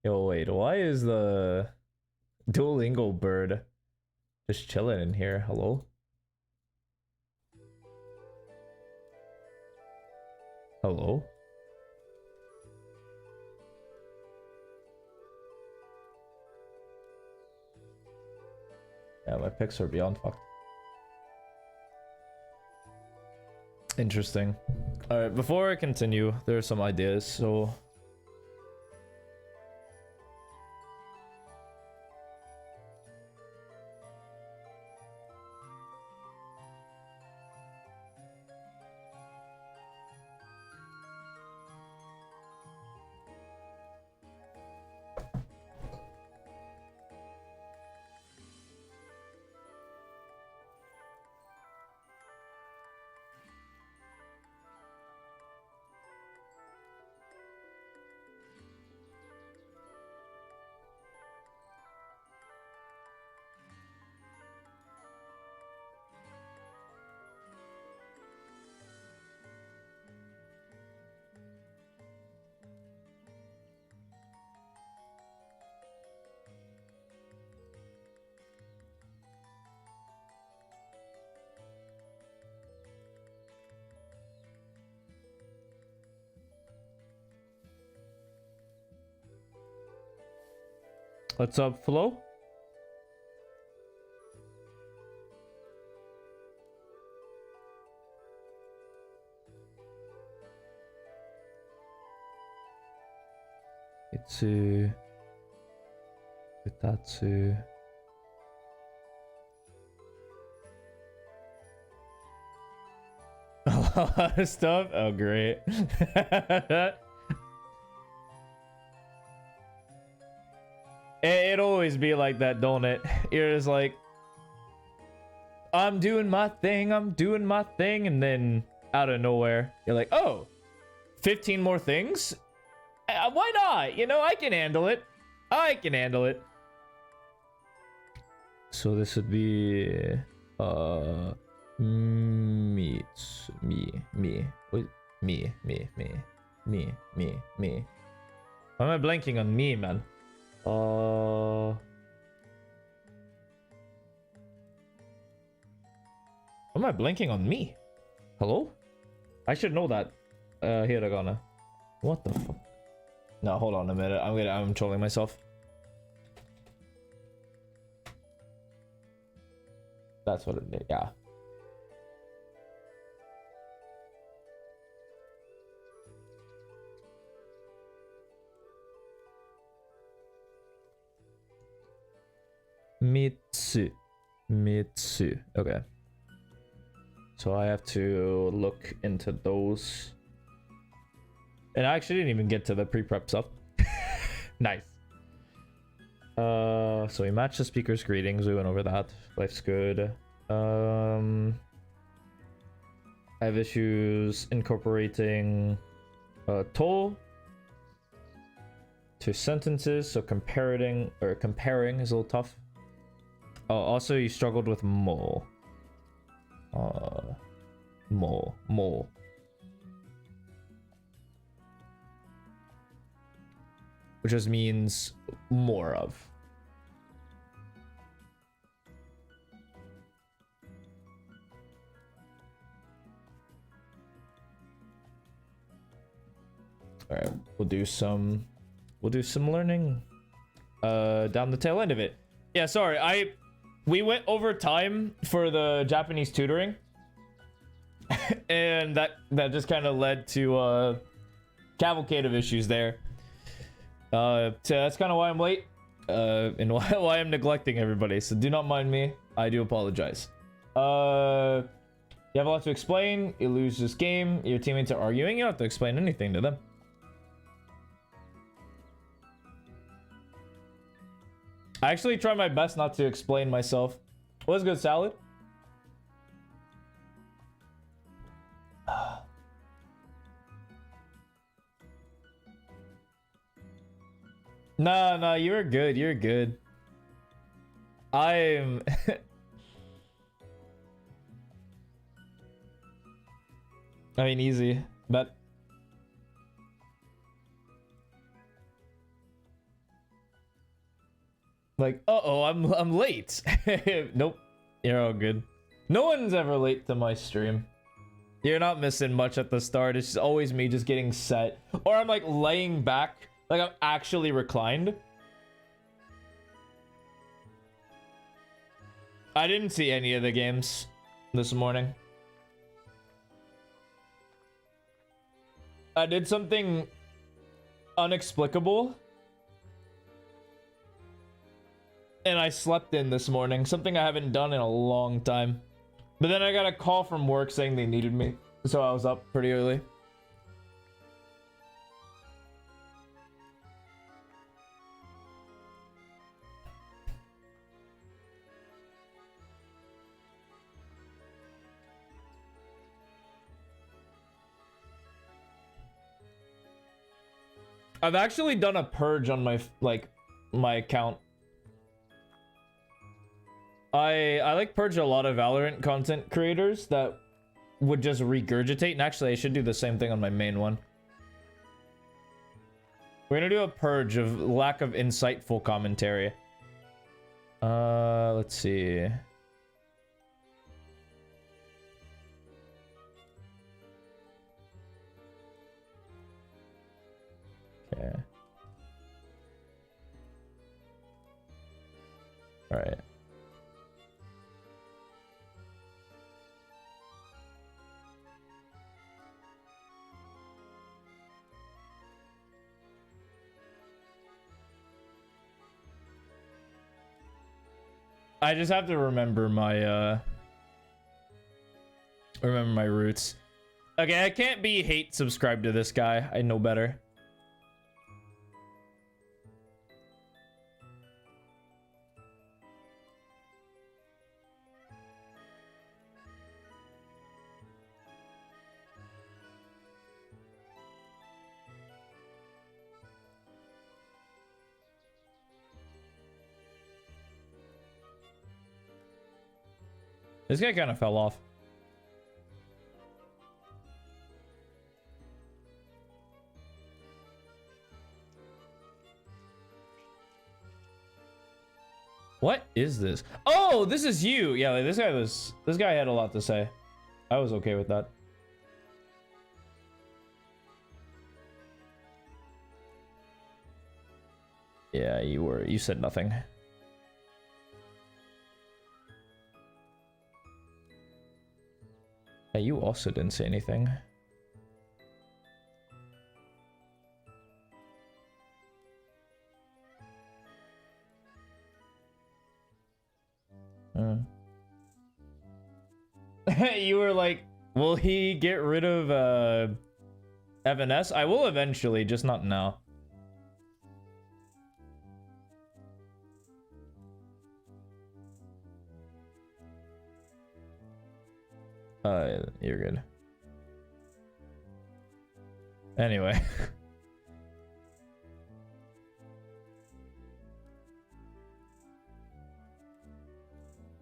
Yo, wait, why is the Duolingo bird just chilling in here? Hello? Hello? Yeah, my picks are beyond fucked. Interesting. Alright, before I continue, there are some ideas, so... What's up, Flo? Itsu... Utatsu... A lot of stuff? Oh, great. It always be like that, don't it? You're just like, I'm doing my thing, and then out of nowhere, you're like, oh, 15 more things? Why not? You know, I can handle it. I can handle it. So this would be, me. Wait, me. Why am I blanking on me, man? Why am I blanking on me? Hello? I should know that. Hiragana. What the fuck? No, hold on a minute. I'm trolling myself. That's what it is. Yeah. Mitsu. Okay. So I have to look into those. And I actually didn't even get to the pre-prep stuff. Nice. So we matched the speaker's greetings. We went over that. Life's good. I have issues incorporating toll to sentences, so comparing is a little tough. Oh, also you struggled with mole. Mole. Which just means more of. All right, we'll do some learning down the tail end of it. Yeah, sorry, we went over time for the Japanese tutoring. And that just kind of led to cavalcade of issues there. So that's kind of why I'm late, and why I'm neglecting everybody. So do not mind me. I do apologize. You have a lot to explain. You lose this game. Your teammates are arguing. You don't have to explain anything to them. I actually try my best not to explain myself. What's good, Salad? No, you're good. You're good. I'm... I mean, easy. But... Like, uh-oh, I'm late. Nope. You're all good. No one's ever late to my stream. You're not missing much at the start. It's just always me just getting set. Or I'm like laying back. Like I'm actually reclined. I didn't see any of the games this morning. I did something inexplicable. And I slept in this morning. Something I haven't done in a long time. But then I got a call from work saying they needed me. So I was up pretty early. I've actually done a purge on my my account. I like purge a lot of Valorant content creators that would just regurgitate, and actually I should do the same thing on my main one. We're gonna do a purge of lack of insightful commentary. Let's see. Okay. All right. I just have to remember my roots. Okay, I can't be hate subscribed to this guy. I know better. This guy kind of fell off. What is this? Oh, this is you. Yeah, like, this guy had a lot to say. I was okay with that. Yeah, you said nothing. Hey, you also didn't say anything. You were like, will he get rid of Evan S? I will eventually, just not now. You're good. Anyway.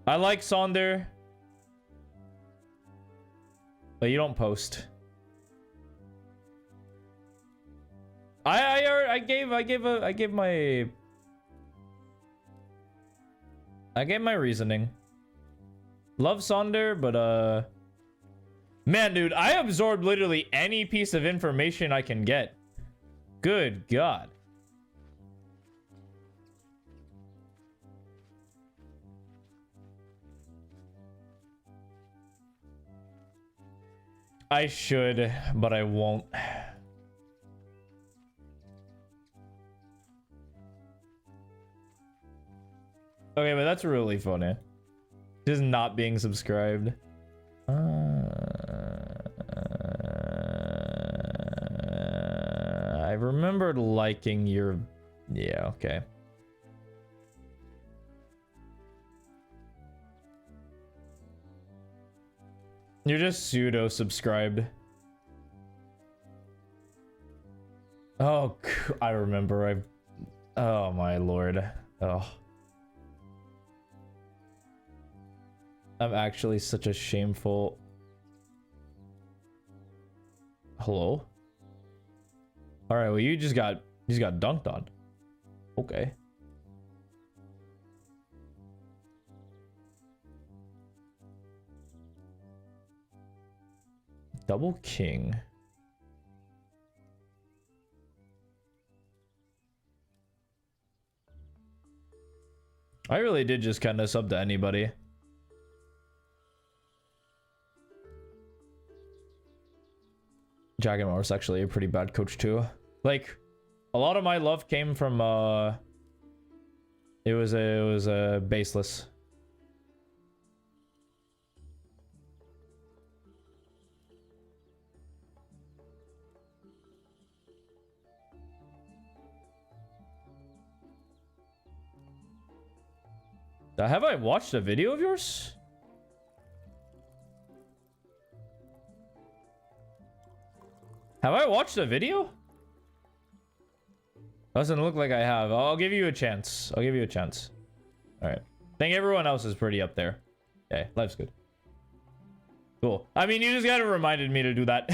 I like Sonder. But you don't post. I gave my reasoning. Love Sonder, but man, dude, I absorb literally any piece of information I can get. Good God. I should, but I won't. Okay, but that's really funny. Just not being subscribed. I remembered liking your... Yeah, okay. You're just pseudo-subscribed. Oh, I remember. Oh, my lord. Oh. I'm actually such a shameful... Hello? Alright, well, you just got dunked on. Okay. Double king. I really did just kind of sub to anybody. Jagamar was actually a pretty bad coach too. Like, a lot of my love came from it was baseless. Have I watched a video of yours? Have I watched a video? Doesn't look like I have. I'll give you a chance. I'll give you a chance. All right. I think everyone else is pretty up there. Okay, life's good. Cool. I mean, you just gotta reminded me to do that.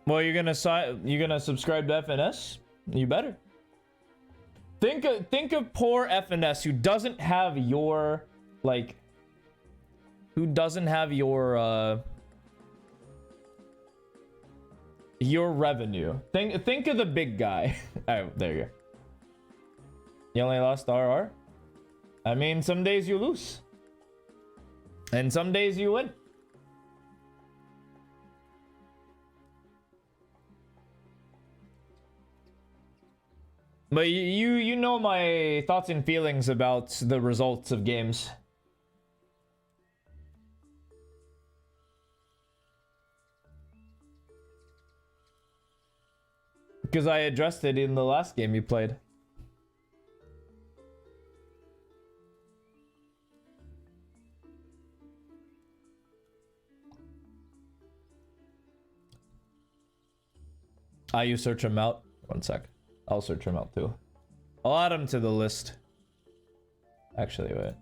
Well, you're gonna subscribe to FNS? You better. Think of poor FNS who doesn't have your your revenue. Think of the big guy. Oh, there you go. You only lost RR? I mean, some days you lose. And some days you win. But you know my thoughts and feelings about the results of games. Because I addressed it in the last game you played. You search him out. One sec. I'll search him out too. I'll add him to the list. Actually, wait.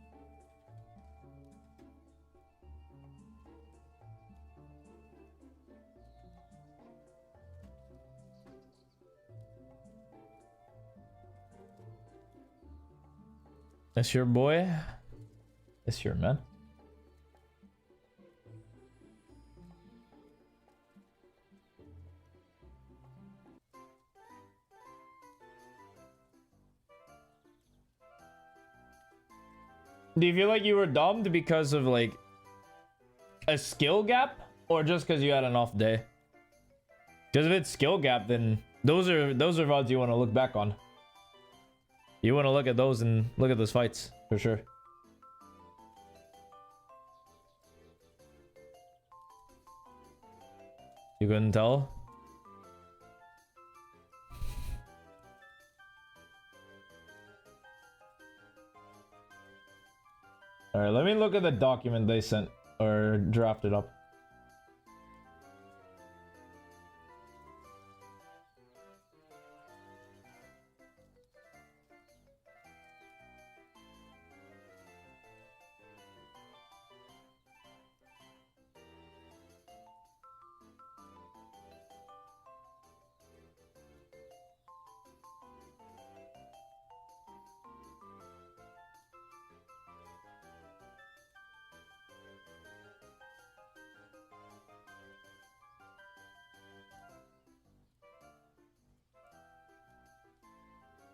That's your boy. That's your man. Do you feel like you were domed because of like a skill gap, or just because you had an off day? Because if it's skill gap, then those are VODs you want to look back on. You want to look at those and look at those fights for sure. You couldn't tell? All right, let me look at the document they sent or drafted up.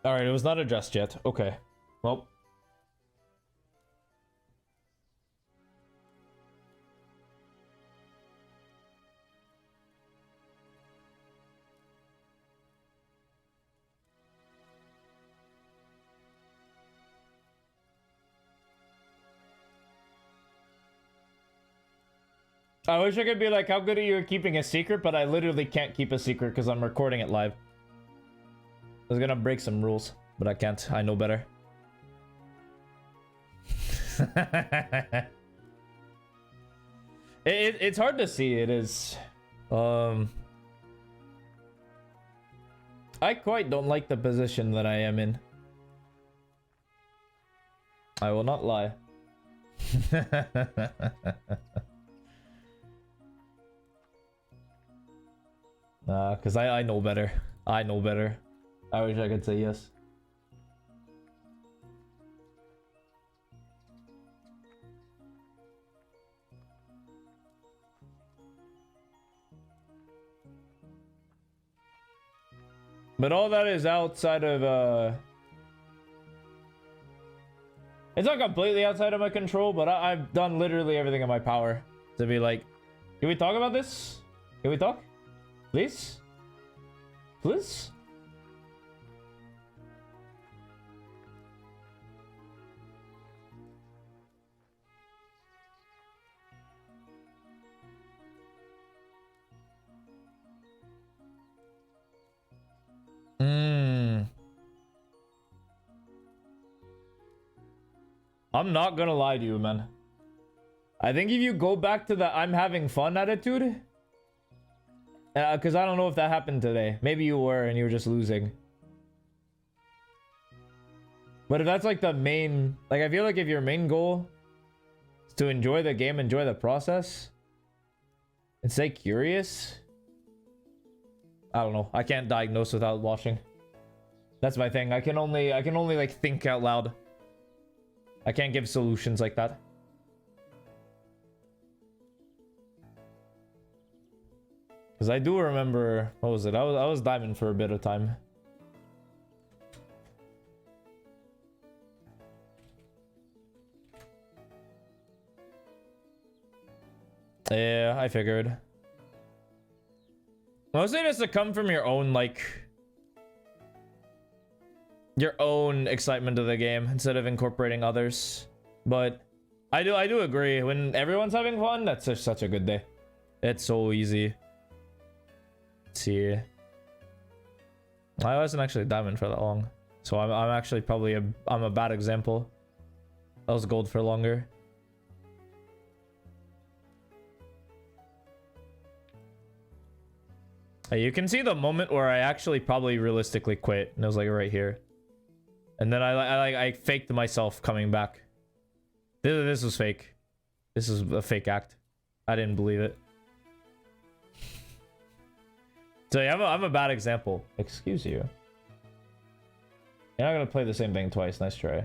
All right, it was not addressed yet. Okay. Well. I wish I could be like, how good are you at keeping a secret? But I literally can't keep a secret because I'm recording it live. I was gonna break some rules, but I can't. I know better. It's hard to see. It is. I I quite don't like the position that I am in. I will not lie. Cause I know better. I know better. I wish I could say yes. But all that is outside of it's not completely outside of my control, but I've done literally everything in my power to be like, can we talk about this? Can we talk? Please? Please? I'm not gonna lie to you, man. I think if you go back to the I'm having fun attitude, because I don't know if that happened today. Maybe you were and you were just losing. But if that's like the main, like I feel like if your main goal is to enjoy the game, enjoy the process, and stay curious, I don't know. I can't diagnose without watching. That's my thing. I can only like think out loud. I can't give solutions like that. Because I do remember, what was it? I was diamond for a bit of time. Yeah, I figured. Mostly just to come from your own, like, your own excitement of the game instead of incorporating others. But I do agree, when everyone's having fun, that's just such a good day. It's so easy. Let's see. I wasn't actually diamond for that long, so I'm actually probably I'm a bad example. I was gold for longer. You can see the moment where I actually probably realistically quit, and it was like right here. And then I faked myself coming back. This was fake. This is a fake act. I didn't believe it. So yeah, I'm a bad example. Excuse you. You're not gonna play the same thing twice. Nice try.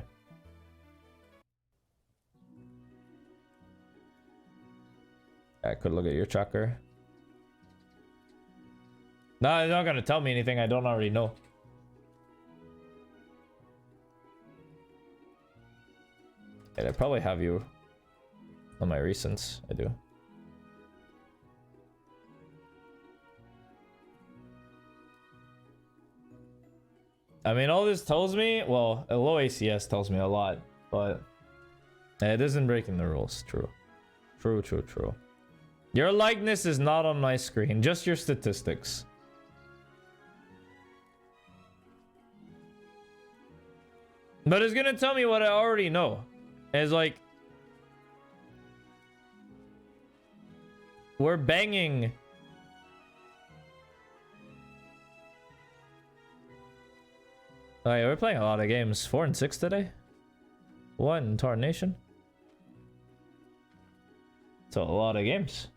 I could look at your tracker. No, it's not gonna tell me anything I don't already know. And I probably have you on my recents. I do. I mean, all this tells me, well, a low ACS tells me a lot, but it isn't breaking the rules. True. True. Your likeness is not on my screen, just your statistics. But it's gonna tell me what I already know. It's like, we're banging. Oh yeah, we're playing a lot of games. 4 and 6 today. What in tarnation? It's a lot of games.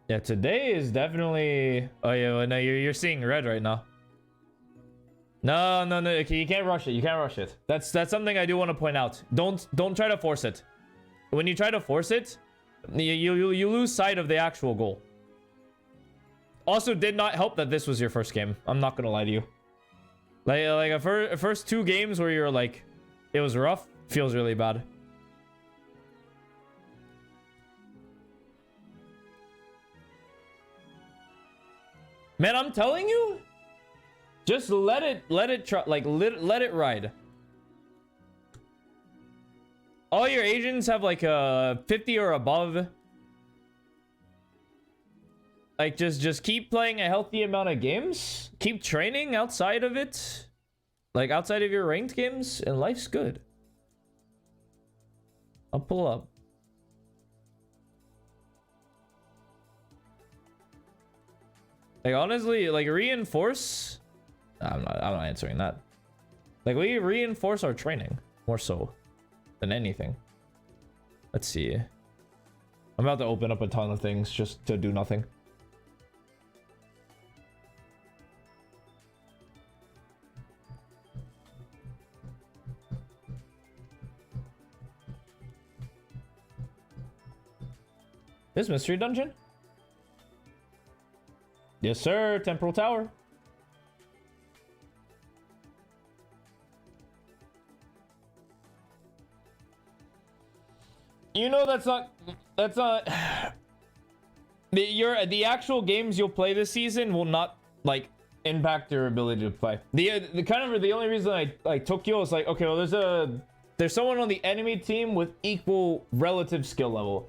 Yeah, today is definitely. Oh yeah, well, no, you're seeing red right now. No. Okay, you can't rush it. You can't rush it. That's something I do want to point out. Don't try to force it. When you try to force it, you lose sight of the actual goal. Also, did not help that this was your first game. I'm not gonna lie to you. Like a first 2 games where you're like, it was rough. Feels really bad. Man, I'm telling you, just let it try, like let it ride. All your agents have like a 50 or above. Like just keep playing a healthy amount of games. Keep training outside of it. Like outside of your ranked games, and life's good. I'll pull up. Like honestly, like reinforce. I'm not answering that. Like we reinforce our training more so than anything. Let's see. I'm about to open up a ton of things just to do nothing. This mystery dungeon? Yes, sir. Temporal Tower. You know that's not the actual games you'll play this season will not like impact your ability to play. The kind of the only reason I like Tokyo is like, okay, well there's someone on the enemy team with equal relative skill level.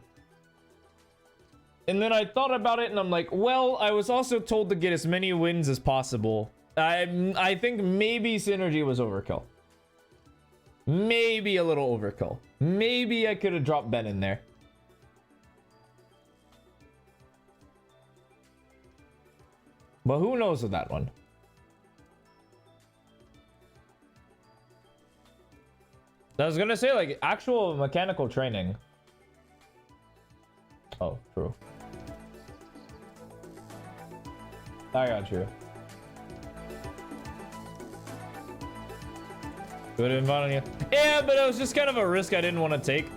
And then I thought about it and I'm like, well, I was also told to get as many wins as possible. I think maybe synergy was overkill. Maybe a little overkill. Maybe I could have dropped Ben in there. But who knows with that one? I was gonna say, like, actual mechanical training. Oh, true. I got you. Would have been fun on you. Yeah, but it was just kind of a risk I didn't want to take.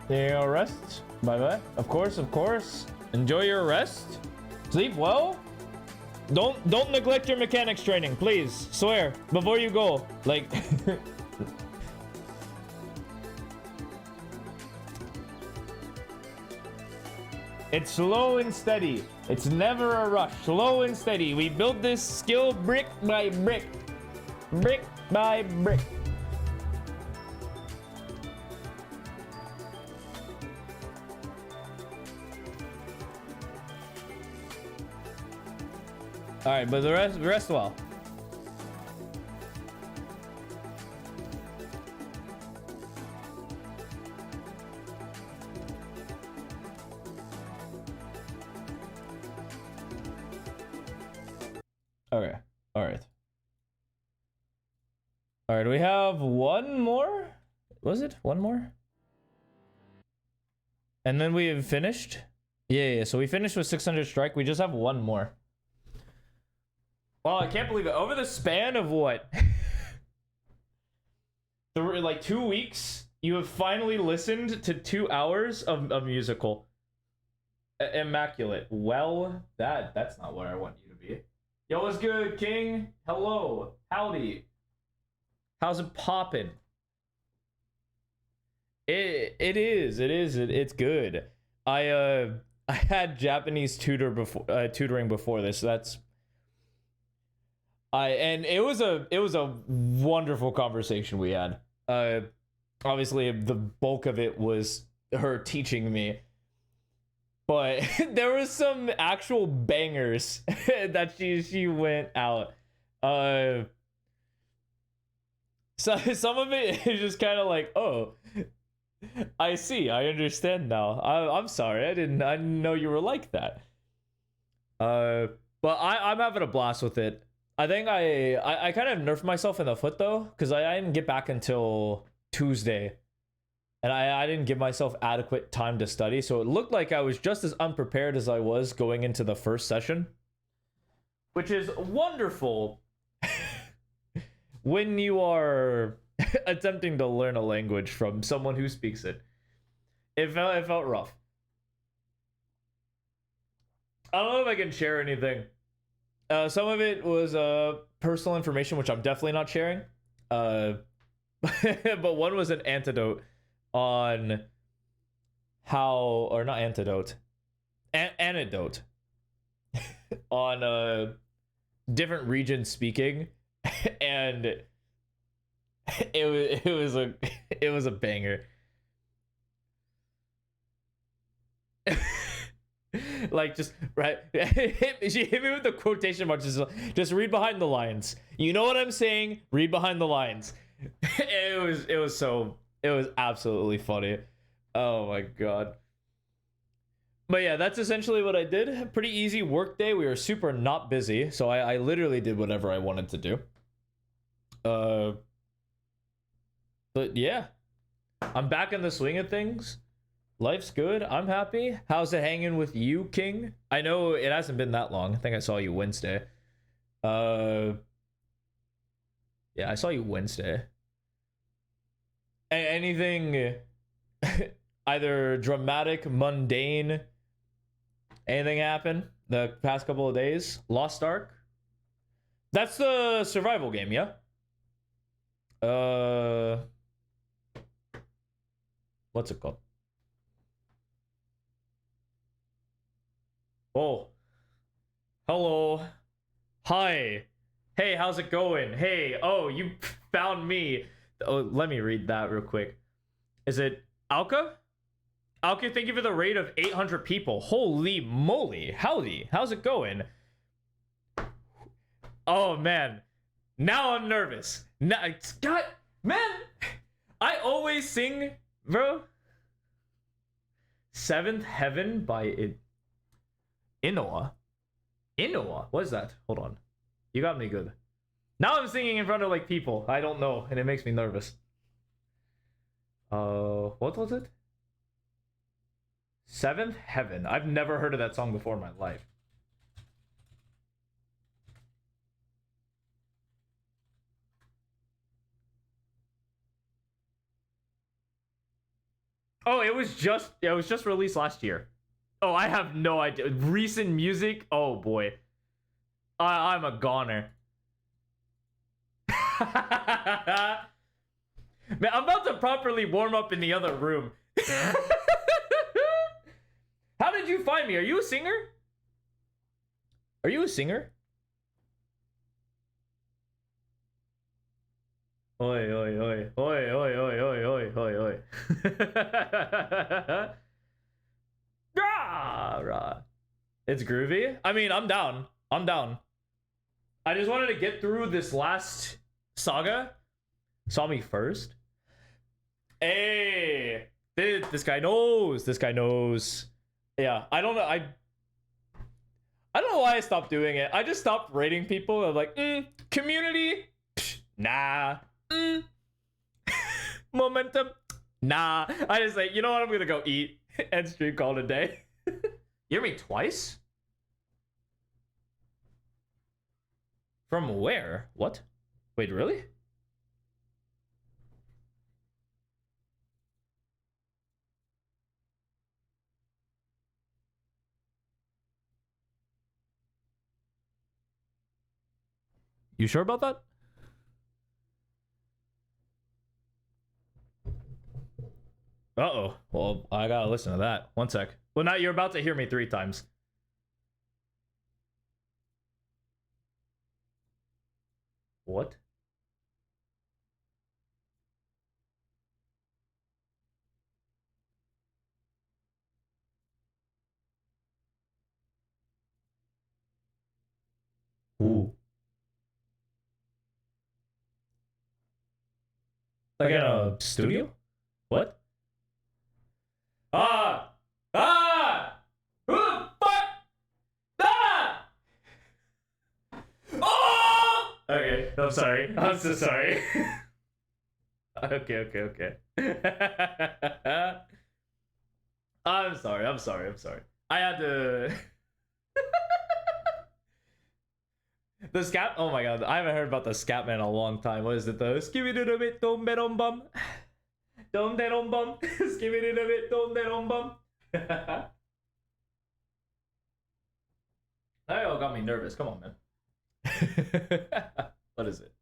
There you go, rest. Bye-bye. Of course, of course. Enjoy your rest. Sleep well. Don't neglect your mechanics training, please. Swear, before you go. Like... It's slow and steady. It's never a rush. Slow and steady. We build this skill brick by brick. Brick by brick. All right, but the rest well. Okay. All right. All right, we have one more. Was it one more? And then we have finished. Yeah. So we finished with 600 strike. We just have one more. Well, I can't believe it. Over the span of what? Like 2 weeks, you have finally listened to 2 hours of a musical. Immaculate. Well, that's not what I want you to be. Yo, what's good, King? Hello. Howdy. How's it poppin'? It's good. I had Japanese tutoring before this. So that's and it was a wonderful conversation we had. Obviously the bulk of it was her teaching me, but there was some actual bangers that she went out. So some of it is just kind of like, oh, I see, I understand now. I'm sorry, I didn't know you were like that. But I'm having a blast with it. I think I kind of nerfed myself in the foot though, because I didn't get back until Tuesday, and I didn't give myself adequate time to study, so it looked like I was just as unprepared as I was going into the first session, which is wonderful when you are attempting to learn a language from someone who speaks it. It felt rough. I don't know if I can share anything. Some of it was personal information, which I'm definitely not sharing. Uh, but one was an antidote on how, or not antidote, anecdote on different regions speaking, and it was a banger. Like, just right, she hit me with the quotation marks. Just read behind the lines. You know what I'm saying? Read behind the lines. It was absolutely funny. Oh my god. But yeah, that's essentially what I did. Pretty easy work day. We were super not busy, so I literally did whatever I wanted to do. But yeah, I'm back in the swing of things. Life's good. I'm happy. How's it hanging with you, King? I know it hasn't been that long. I think I saw you Wednesday. Yeah, I saw you Wednesday. Anything either dramatic, mundane, anything happen the past couple of days? Lost Ark? That's the survival game, yeah? What's it called? Oh. Hello. Hi. Hey, how's it going? Hey, oh, you found me. Oh, let me read that real quick. Is it Alka? Alka, thank you for the raid of 800 people. Holy moly. Howdy. How's it going? Oh, man. Now I'm nervous. Now, God, man. I always sing, bro. Seventh Heaven by Inoa. Inoa? What is that? Hold on. You got me good. Now I'm singing in front of like people I don't know, and it makes me nervous. What was it? Seventh Heaven. I've never heard of that song before in my life. Oh, it was just released last year. Oh, I have no idea. Recent music? Oh boy. I'm a goner. Man, I'm about to properly warm up in the other room. How did you find me? Are you a singer? Are you a singer? Oi, oi, oi, oi, oi, oi, oi, oi, oi, oi. Rah, rah. It's groovy. I mean, I'm down. I'm down. I just wanted to get through this last saga. Saw me first. Hey, this guy knows. This guy knows. Yeah, I don't know. I don't know why I stopped doing it. I just stopped rating people. I'm like, community, psh, nah. Momentum, nah. I just like, you know what? I'm gonna go eat and stream call it a day. You hear me twice? From where? What? Wait, really? You sure about that? Uh-oh. Well, I gotta listen to that. One sec. Well, now you're about to hear me 3 times. What? Ooh. Like in a studio? What? Ah! Ah! Who the fuck? Ah! Oh! Okay, I'm sorry. I'm so sorry. Okay. I'm sorry. I had to. The scat. Oh my god, I haven't heard about the Scatman in a long time. What is it? The skibidi bit dom bedom bum. Dom dedom bum. Skibidi bit dom dedom bum. That all got me nervous. Come on, man. What is it?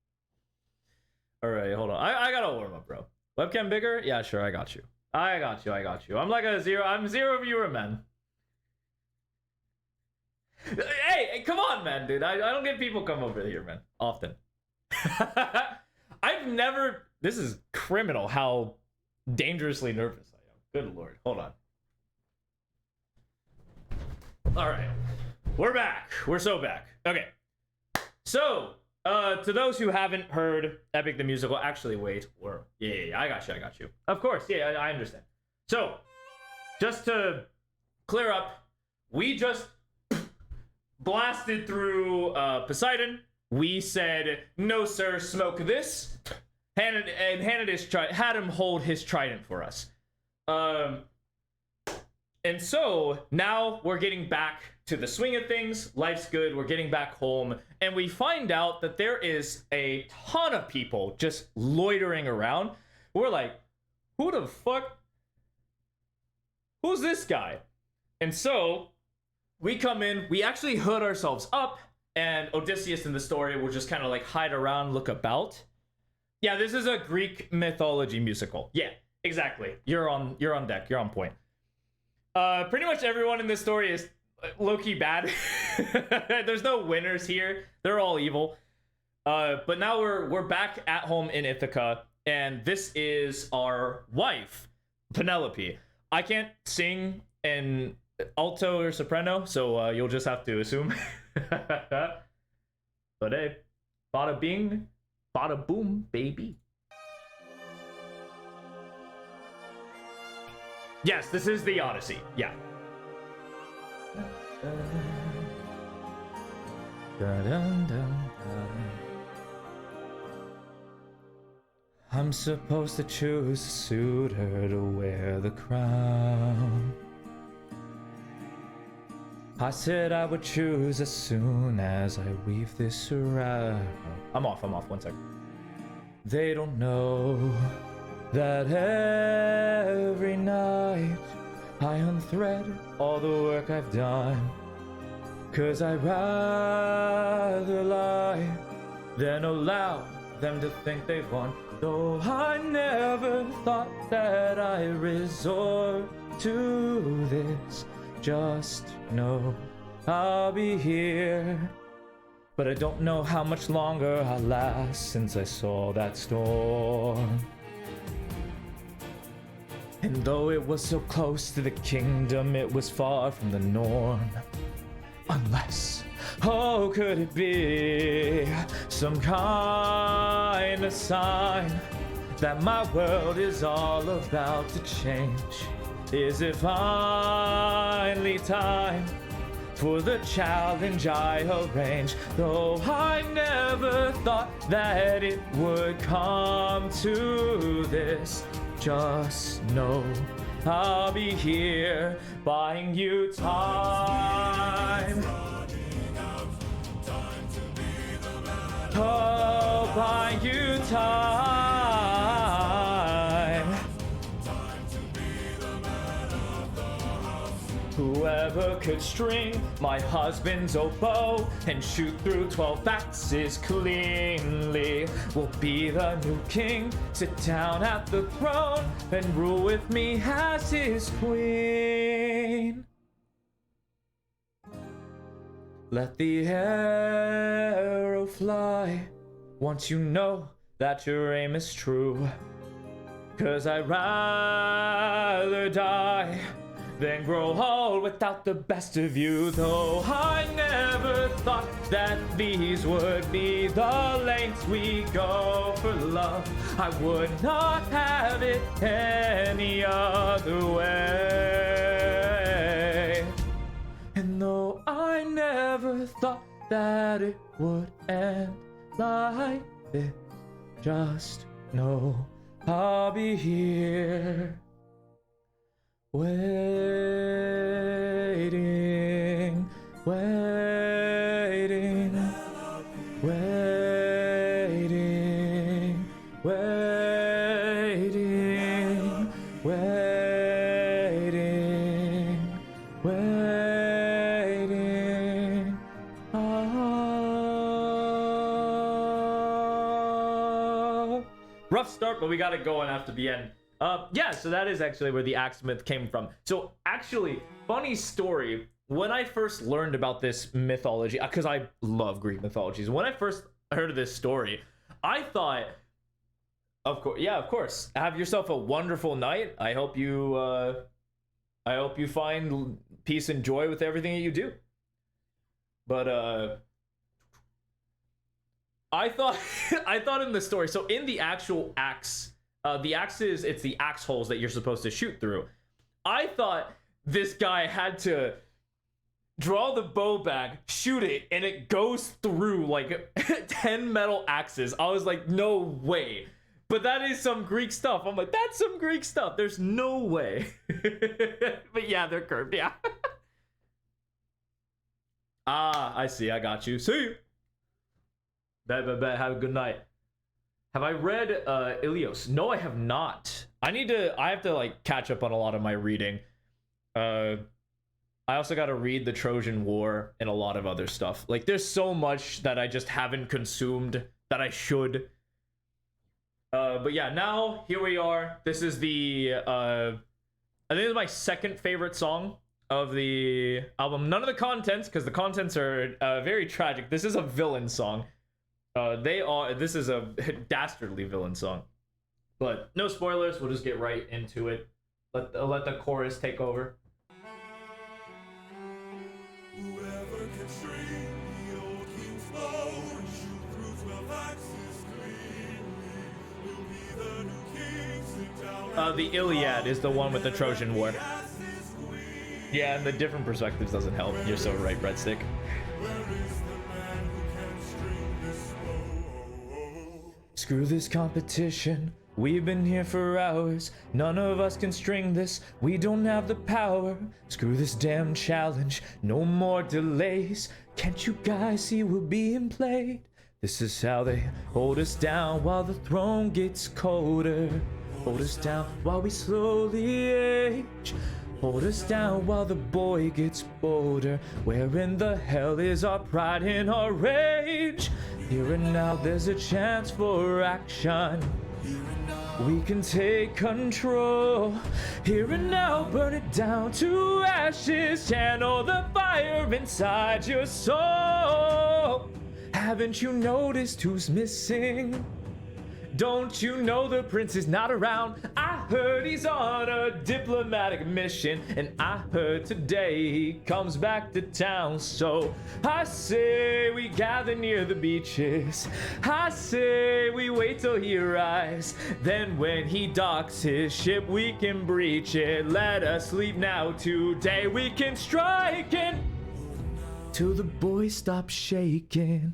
All right, hold on. I gotta warm up, bro. Webcam bigger? Yeah, sure. I got you. I got you. I got you. I'm like a zero. I'm zero viewer, man. Hey, come on, man, dude. I don't get people come over here, man, often. I've never. This is criminal how dangerously nervous I am. Good lord. Hold on. All right. We're back. We're so back. Okay. So, to those who haven't heard Epic the Musical, actually, wait. Yeah, I got you. Of course, yeah, I understand. So, just to clear up, we just blasted through Poseidon. We said, no, sir, smoke this. And had him hold his trident for us. And so now we're getting back to the swing of things. Life's good. We're getting back home. And we find out that there is a ton of people just loitering around. We're like, who the fuck? Who's this guy? And so we come in. We actually hood ourselves up. And Odysseus in the story will just kind of like hide around, look about. Yeah, this is a Greek mythology musical. Yeah, exactly. You're on deck. You're on point. Pretty much everyone in this story is low-key bad. There's no winners here. They're all evil. But now we're back at home in Ithaca, and this is our wife, Penelope. I can't sing in alto or soprano, so you'll just have to assume. But hey, bada bing, bada boom, baby. Yes, this is the Odyssey. Yeah. I'm supposed to choose a suitor to wear the crown. I said I would choose as soon as I weave this around. I'm off, 1 second. They don't know that every night I unthread all the work I've done, 'cause I'd rather lie than allow them to think they've won. Though I never thought that I'd resort to this, just know I'll be here. But I don't know how much longer I'll last since I saw that storm. And though it was so close to the kingdom, it was far from the norm. Unless, oh, could it be some kind of sign that my world is all about to change? Is it finally time for the challenge I arranged? Though I never thought that it would come to this, just know I'll be here buying you time. Oh, buying you time. Whoever could string my husband's oboe and shoot through 12 axes cleanly will be the new king. Sit down at the throne and rule with me as his queen. Let the arrow fly once you know that your aim is true. 'Cause I'd rather die then grow old without the best of you. Though I never thought that these would be the lengths we go for love, I would not have it any other way. And though I never thought that it would end like this, just know I'll be here waiting, waiting, waiting, waiting, waiting, waiting. Oh, rough start, but we got it going after the end. Yeah, so that is actually where the axe myth came from. So actually, funny story, when I first learned about this mythology, because I love Greek mythologies, when I first heard of this story, I thought, of course, have yourself a wonderful night. I hope you find peace and joy with everything that you do. But I thought in the story, so in the actual axe, the axes, it's the axe holes that you're supposed to shoot through. I thought this guy had to draw the bow back, shoot it, and it goes through like 10 metal axes. I was like, no way. But that is some Greek stuff. I'm like, that's some Greek stuff. There's no way. But yeah, they're curved, yeah. Ah, I see. I got you. See you. Bet. Have a good night. Have I read Ilios? No, I have not. I have to like catch up on a lot of my reading. I also got to read the Trojan War and a lot of other stuff. Like, there's so much that I just haven't consumed that I should. But yeah, now here we are. This is the I think it's my second favorite song of the album. None of the contents, because the contents are very tragic. This is a villain song. This is a dastardly villain song. But no spoilers, we'll just get right into it. Let the chorus take over. Whoever can string the old king's bow and shoot through 12 axes cleanly will be the new king. Sit down. The Iliad is the one with the Trojan War. Yeah, and the different perspectives doesn't help. You're so right, Breadstick. Screw this competition. We've been here for hours. None of us can string this. We don't have the power. Screw this damn challenge. No more delays. Can't you guys see we're being played? This is how they hold us down while the throne gets colder. Hold us down while we slowly age. Hold us down while the boy gets bolder. Where in the hell is our pride and our rage? Here and now there's a chance for action. We can take control. Here and now, burn it down to ashes. Channel the fire inside your soul. Haven't you noticed who's missing? Don't you know the prince is not around? I heard he's on a diplomatic mission, and I heard today he comes back to town. So I say we gather near the beaches. I say we wait till he arrives. Then when he docks his ship, we can breach it. Let us leave now. Today we can strike it till the boy stops shaking.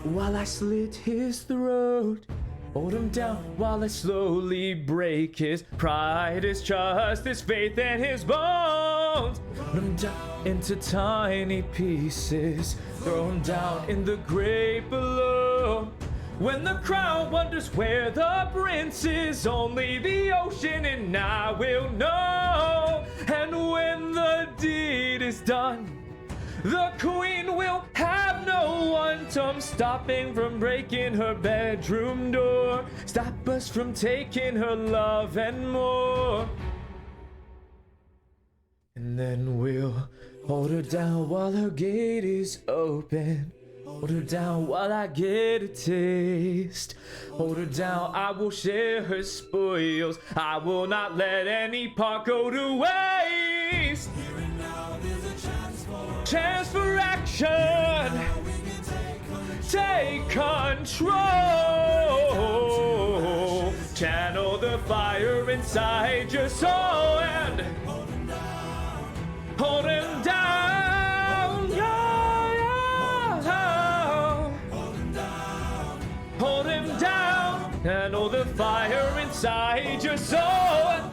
While I slit his throat, hold him down while I slowly break his pride, his trust, his faith, and his bones. Put him down into tiny pieces, throw him down in the grave below. When the crowd wonders where the prince is, only the ocean and I will know. And when the deed is done, the queen will have no one to stopping from breaking her bedroom door. Stop us from taking her love and more. And then we'll hold her down while her gate is open. Hold her down while I get a taste. Hold her down, I will share her spoils. I will not let any part go to waste. Chance for action. Take control. Channel the fire inside your soul and hold him down. Hold him down. Channel the fire inside your soul.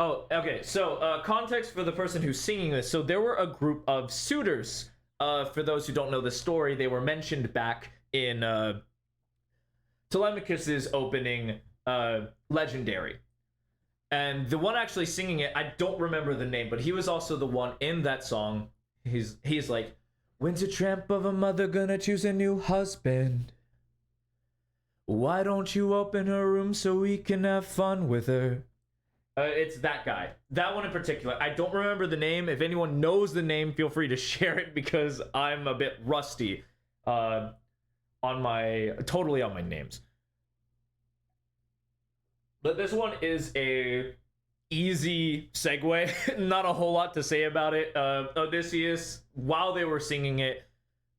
Oh, okay. So, context for the person who's singing this. So, there were a group of suitors. For those who don't know the story, they were mentioned back in Telemachus's opening, Legendary. And the one actually singing it, I don't remember the name, but he was also the one in that song. He's like, When's a tramp of a mother gonna choose a new husband? Why don't you open her room so we can have fun with her? It's that guy. That one in particular. I don't remember the name. If anyone knows the name, feel free to share it because I'm a bit rusty on my names. But this one is a easy segue. Not a whole lot to say about it. Odysseus, while they were singing it,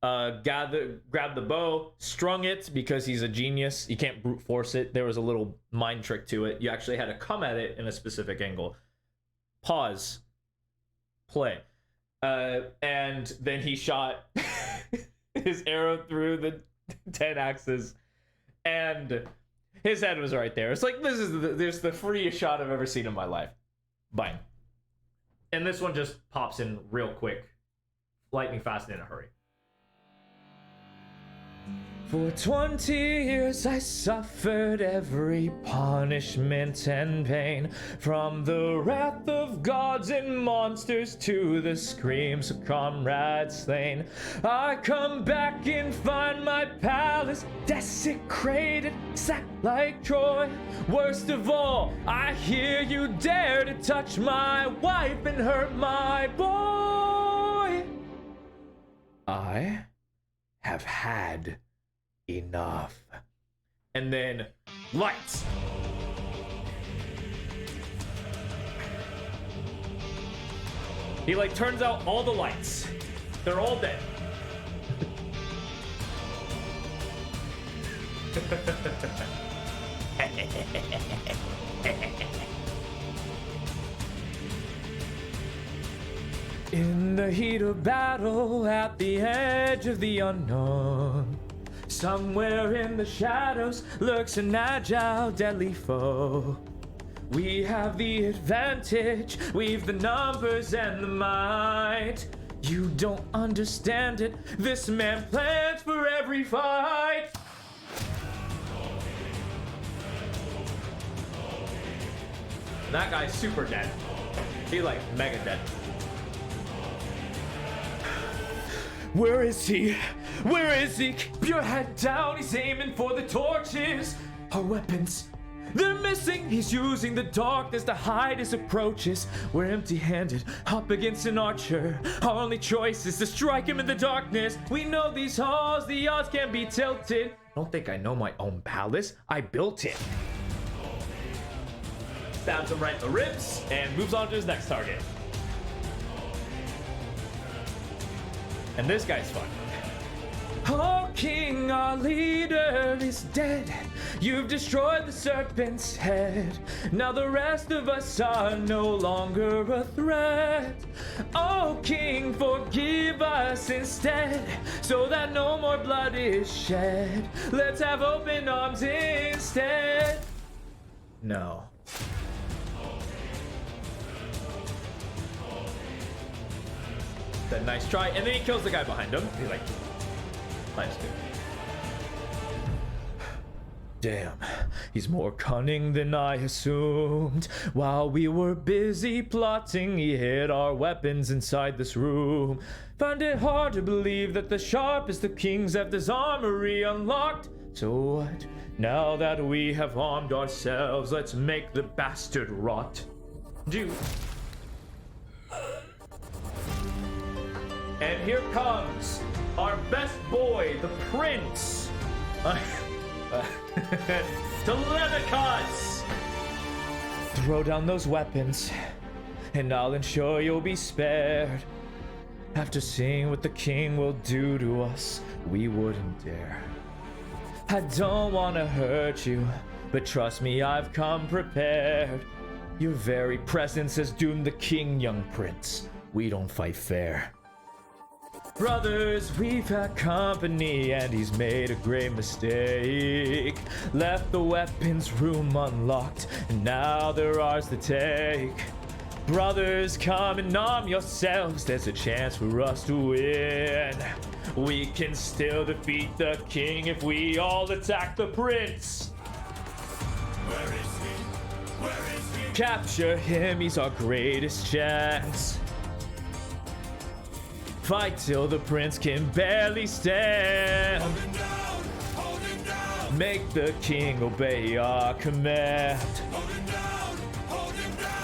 grabbed the bow, strung it because he's a genius. You can't brute force it. There was a little mind trick to it. You actually had to come at it in a specific angle. Pause. Play. And then he shot his arrow through the 10 axes, and his head was right there. It's like, this is the freest shot I've ever seen in my life. Bang. And this one just pops in real quick. Lightning fast and in a hurry. For 20 years I suffered every punishment and pain, from the wrath of gods and monsters to the screams of comrades slain. I come back and find my palace desecrated, sacked like Troy. Worst of all, I hear you dare to touch my wife and hurt my boy. I have had enough. And then lights. He like turns out all the lights. They're all dead. In the heat of battle, at the edge of the unknown, somewhere in the shadows lurks an agile, deadly foe. We have the advantage, we've the numbers and the might. You don't understand it, this man plans for every fight. That guy's super dead. He like mega dead. Where is he? Where is he? Keep your head down, he's aiming for the torches. Our weapons, they're missing. He's using the darkness to hide his approaches. We're empty-handed, up against an archer. Our only choice is to strike him in the darkness. We know these halls, the odds can be tilted. Don't think I know my own palace, I built it. Stabs him right in the ribs and moves on to his next target. And this guy's fun. Oh, King, our leader is dead. You've destroyed the serpent's head. Now the rest of us are no longer a threat. Oh, King, forgive us instead, so that no more blood is shed. Let's have open arms instead. No. That nice try, and then he kills the guy behind him. He's like, nice dude. Damn, he's more cunning than I assumed. While we were busy plotting, he hid our weapons inside this room. Find it hard to believe that the sharpest of kings have this armory unlocked. So what? Now that we have armed ourselves, let's make the bastard rot. Dude. And here comes our best boy, the prince, Telemachus. Throw down those weapons, and I'll ensure you'll be spared. After seeing what the king will do to us, we wouldn't dare. I don't want to hurt you, but trust me, I've come prepared. Your very presence has doomed the king, young prince. We don't fight fair. Brothers, we've had company and he's made a great mistake. Left the weapons room unlocked and now they're ours to take. Brothers, come and arm yourselves, there's a chance for us to win. We can still defeat the king if we all attack the prince. Where is he? Where is he? Capture him, he's our greatest chance. Fight till the prince can barely stand. Make the king obey our command.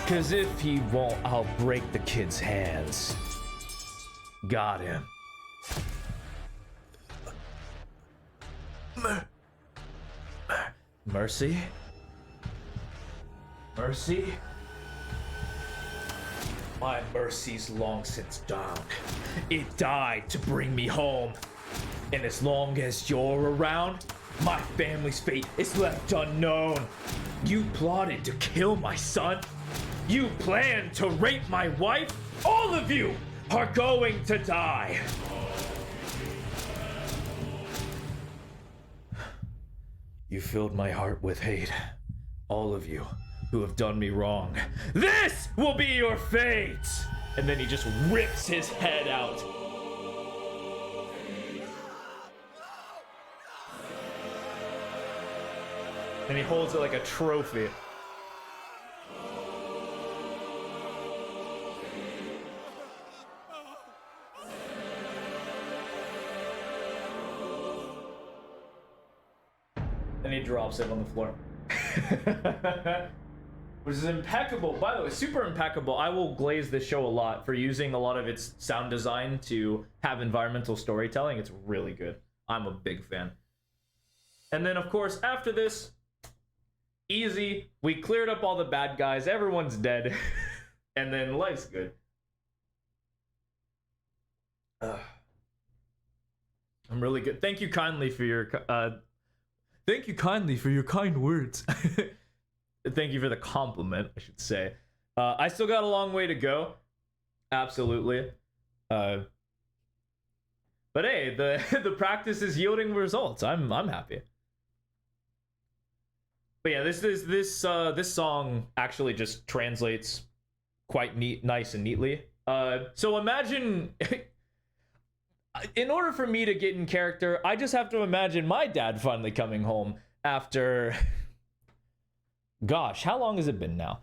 Cause if he won't, I'll break the kid's hands. Got him. Mercy? Mercy? My mercy's long since died. It died to bring me home. And as long as you're around, my family's fate is left unknown. You plotted to kill my son. You planned to rape my wife. All of you are going to die. You filled my heart with hate. All of you who have done me wrong. This will be your fate! And then he just rips his head out. And he holds it like a trophy. And he drops it on the floor. Which is impeccable. By the way, super impeccable. I will glaze this show a lot for using a lot of its sound design to have environmental storytelling. It's really good. I'm a big fan. And then, of course, after this, easy. We cleared up all the bad guys. Everyone's dead. And then life's good. I'm really good. Thank you kindly for your... Thank you kindly for your kind words. Thank you for the compliment, I should say. I still got a long way to go. Absolutely. But hey, the practice is yielding results. I'm happy. But yeah, this song actually just translates quite nice and neatly. So imagine in order for me to get in character, I just have to imagine my dad finally coming home after gosh, how long has it been now?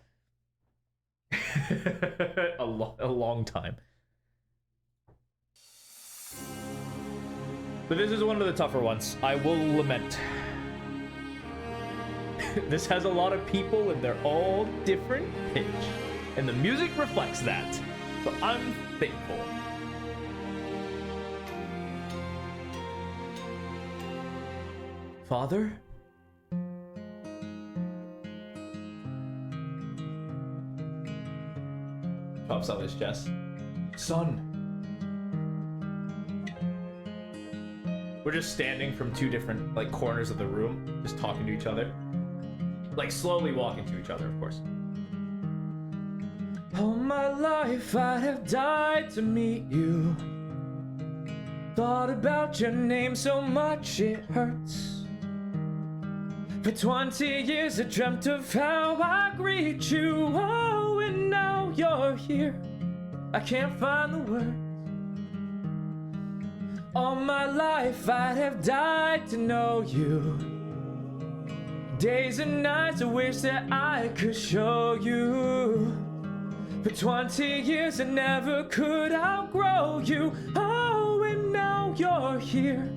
a long time. But this is one of the tougher ones. I will lament. This has a lot of people and they're all different pitch. And the music reflects that. So I'm thankful. Father? Pops out his chest. Son. We're just standing from two different like corners of the room, just talking to each other. Like slowly walking to each other, of course. All my life I'd have died to meet you. Thought about your name so much it hurts. For 20 years I dreamt of how I greet you. Oh, and now you're here. I can't find the words. All my life I'd have died to know you. Days and nights I wish that I could show you. For 20 years I never could outgrow you. Oh, and now you're here.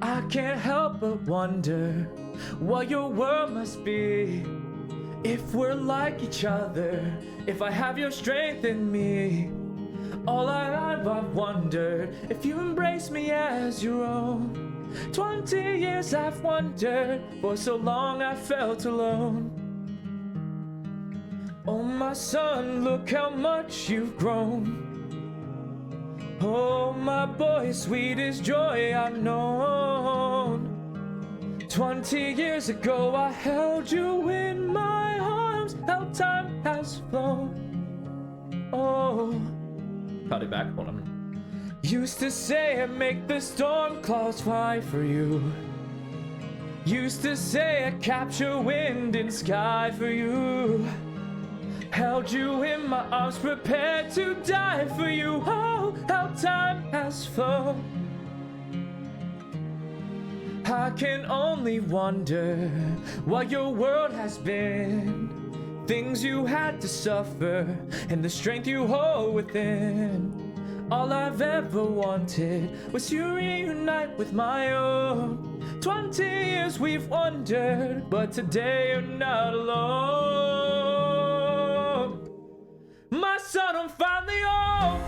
I can't help but wonder what your world must be. If we're like each other, if I have your strength in me. All I've wondered if you embrace me as your own. 20 years I've wondered, for so long I felt alone. Oh my son, look how much you've grown. Oh my boy, sweetest joy I've known. 20 years ago I held you in my arms. How time has flown. Oh, cut it back, hold on. Used to say I'd make the storm clouds fly for you. Used to say I'd capture wind and sky for you. Held you in my arms, prepared to die for you. Oh, how time has flown. I can only wonder what your world has been. things you had to suffer, and the strength you hold within. All I've ever wanted was to reunite with my own. 20 years we've wondered, but today you're not alone. My son, I'm finally home.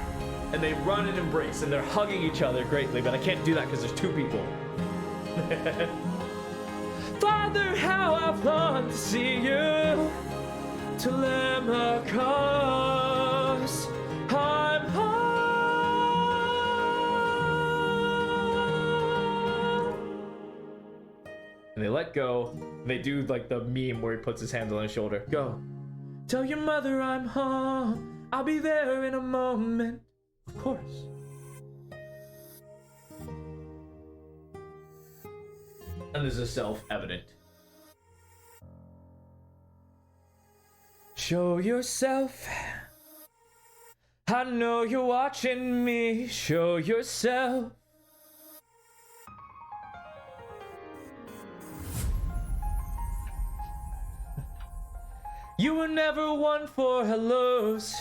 And they run and embrace, and they're hugging each other greatly, but I can't do that because there's 2 people. Father, how I've longed to see you. Telemachus, I'm home. And they let go. They do like the meme where he puts his hands on his shoulder. Go. Tell your mother I'm home. I'll be there in a moment. Of course. And this is self-evident. Show yourself. I know you're watching me. Show yourself. You were never one for hellos.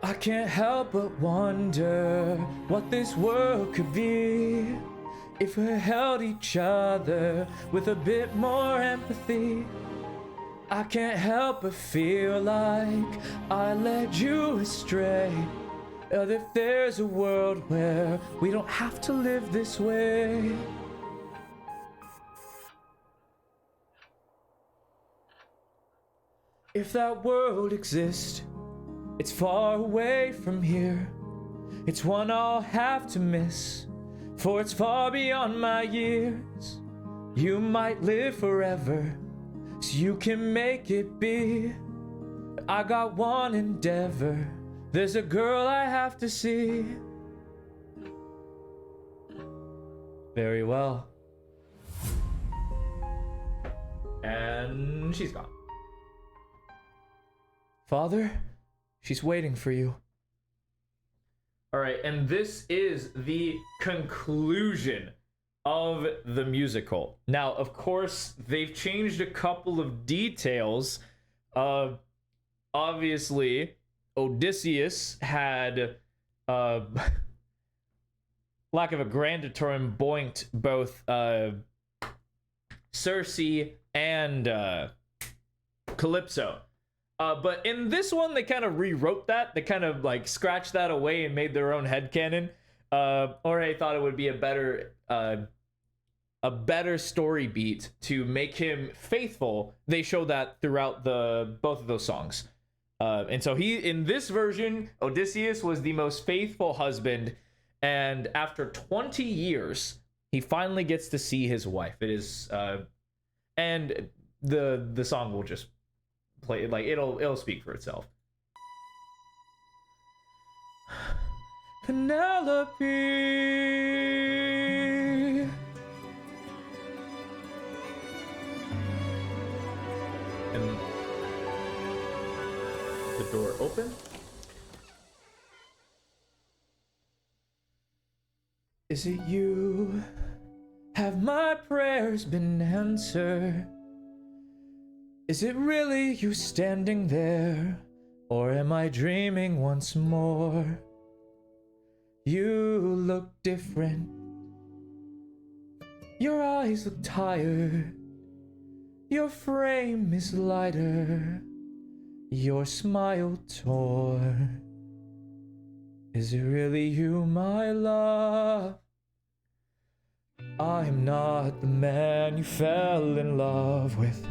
I can't help but wonder what this world could be if we held each other with a bit more empathy. I can't help but feel like I led you astray. And if there's a world where we don't have to live this way. If that world exists, it's far away from here. It's one I'll have to miss, for it's far beyond my years. You might live forever, so you can make it be. I got one endeavor. There's a girl I have to see. Very well. And she's gone. Father, she's waiting for you. All right, and this is the conclusion of the musical. Now, of course, they've changed a couple of details. Obviously, Odysseus had, lack of a grander term, boinked both Circe and Calypso. But in this one, they kind of rewrote that. They kind of like scratched that away and made their own headcanon. Or I thought it would be a better story beat to make him faithful. They show that throughout both of those songs. And so in this version, Odysseus was the most faithful husband. And after 20 years, he finally gets to see his wife. It is, and the song will just play, like it'll speak for itself. Penelope, and the door open. Is it you? Have my prayers been answered? Is it really you standing there? Or am I dreaming once more? You look different. Your eyes look tired. Your frame is lighter. Your smile torn. Is it really you, my love? I'm not the man you fell in love with.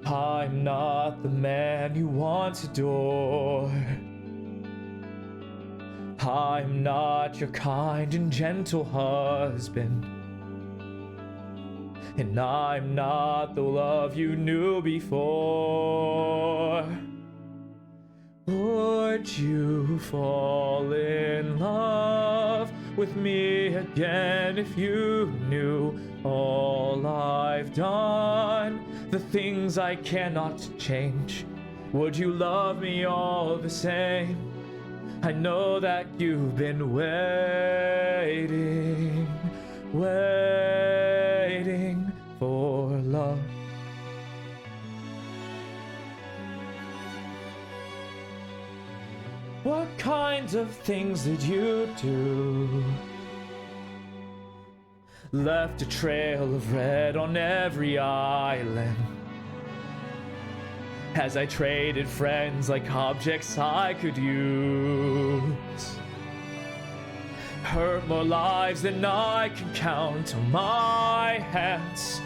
I'm not the man you once adored. I'm not your kind and gentle husband. And I'm not the love you knew before. Would you fall in love with me again if you knew all I've done? The things I cannot change. Would you love me all the same? I know that you've been waiting for kinds of things that you do left a trail of red on every island. As I traded friends like objects I could use, hurt more lives than I can count on my hands.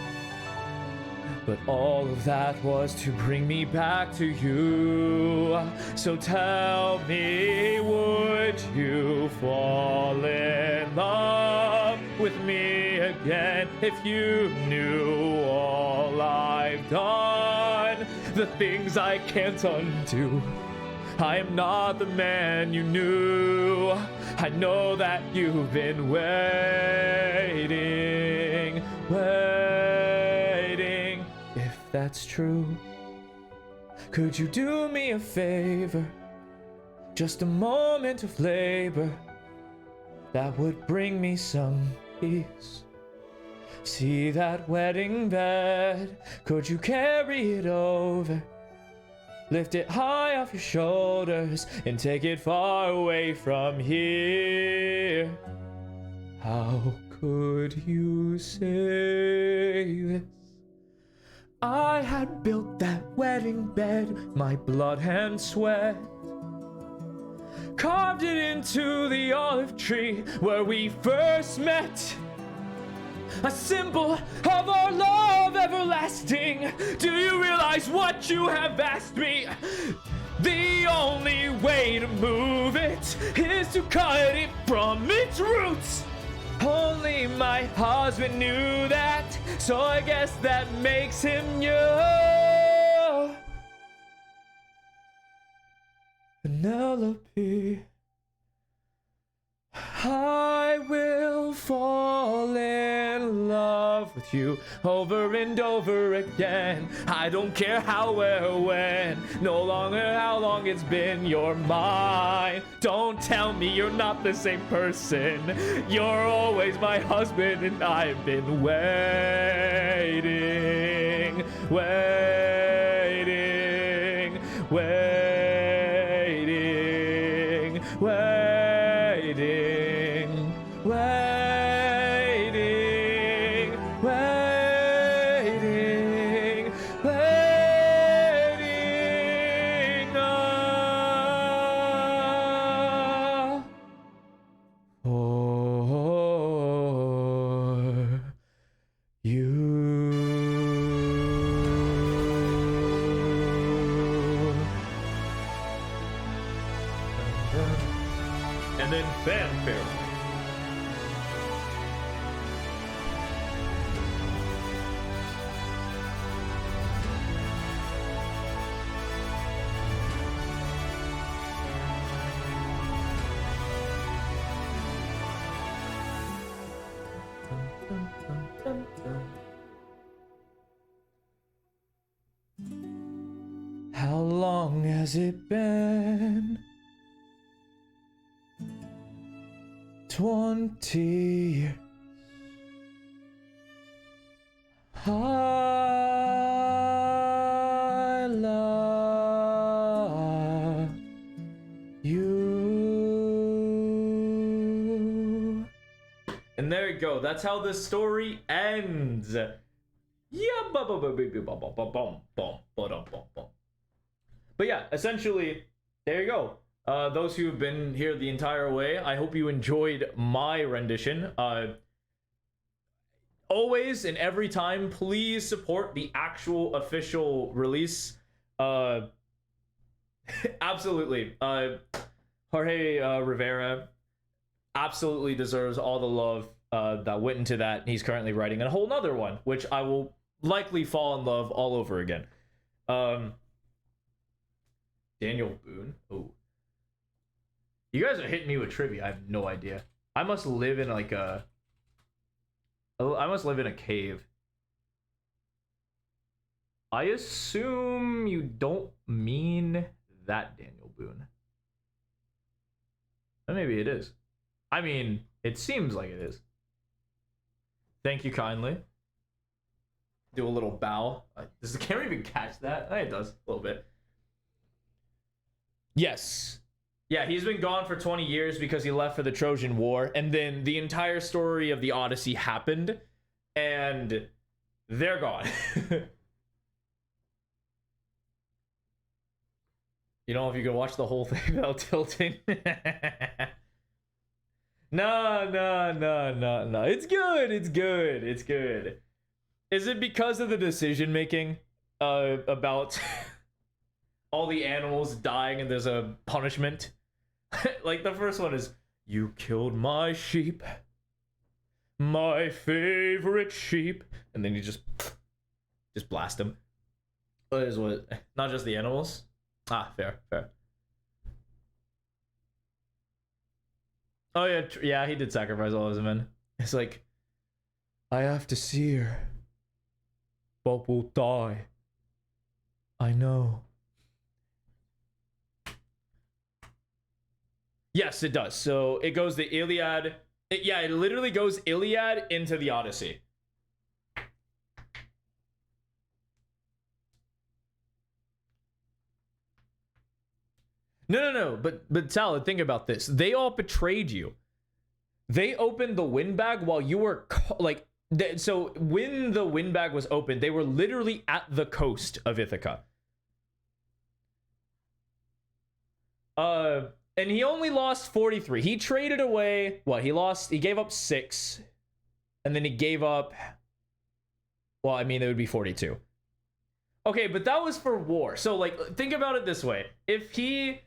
But all of that was to bring me back to you. So tell me, would you fall in love with me again if you knew all I've done? The things I can't undo. I am not the man you knew. I know that you've been waiting. If that's true, could you do me a favor? Just a moment of labor that would bring me some peace. See that wedding bed, could you carry it over? Lift it high off your shoulders and take it far away from here. How could you say this? I had built that wedding bed, my blood and sweat. Carved it into the olive tree where we first met. A symbol of our love everlasting. Do you realize what you have asked me? The only way to move it is to cut it from its roots. Only my husband knew that, so I guess that makes him you. Penelope, I will fall in love with you over and over again. I don't care how, where, or when, no longer how long it's been, you're mine. Don't tell me you're not the same person. You're always my husband and I've been waiting, waiting, waiting, waiting, waiting, waiting, waiting for you. And then fanfare. How long has it been? 20 years. I love you. And there you go. That's how the story ends. But yeah, essentially, there you go. Those who have been here the entire way, I hope you enjoyed my rendition. Always and every time, please support the actual official release. Absolutely. Jorge Rivera absolutely deserves all the love that went into that. He's currently writing a whole nother one, which I will likely fall in love all over again. Daniel Boone. Oh. You guys are hitting me with trivia. I have no idea. I must live in like a... I must live in a cave. I assume you don't mean that Daniel Boone. Or maybe it is. I mean, it seems like it is. Thank you kindly. Do a little bow. Does the camera even catch that? It does, a little bit. Yes. Yeah, he's been gone for 20 years because he left for the Trojan War, and then the entire story of the Odyssey happened, and they're gone. You know, if you can watch the whole thing without tilting. No. It's good. It's good. It's good. Is it because of the decision making about all the animals dying and there's a punishment? Like the first one is, you killed my sheep, my favorite sheep, and then you just blast them. What is what? Not just the animals. Ah, fair. Oh yeah, yeah, he did sacrifice all of them, men. It's like, I have to see her, but we'll die. I know. Yes, it does. So it goes the Iliad. It literally goes Iliad into the Odyssey. No. But Salad, think about this. They all betrayed you. They opened the windbag while you were so when the windbag was opened, they were literally at the coast of Ithaca. And he only lost 43. He traded away what? He gave up 6. And then he gave up, well, I mean, it would be 42. Okay, but that was for war. So like think about it this way. If he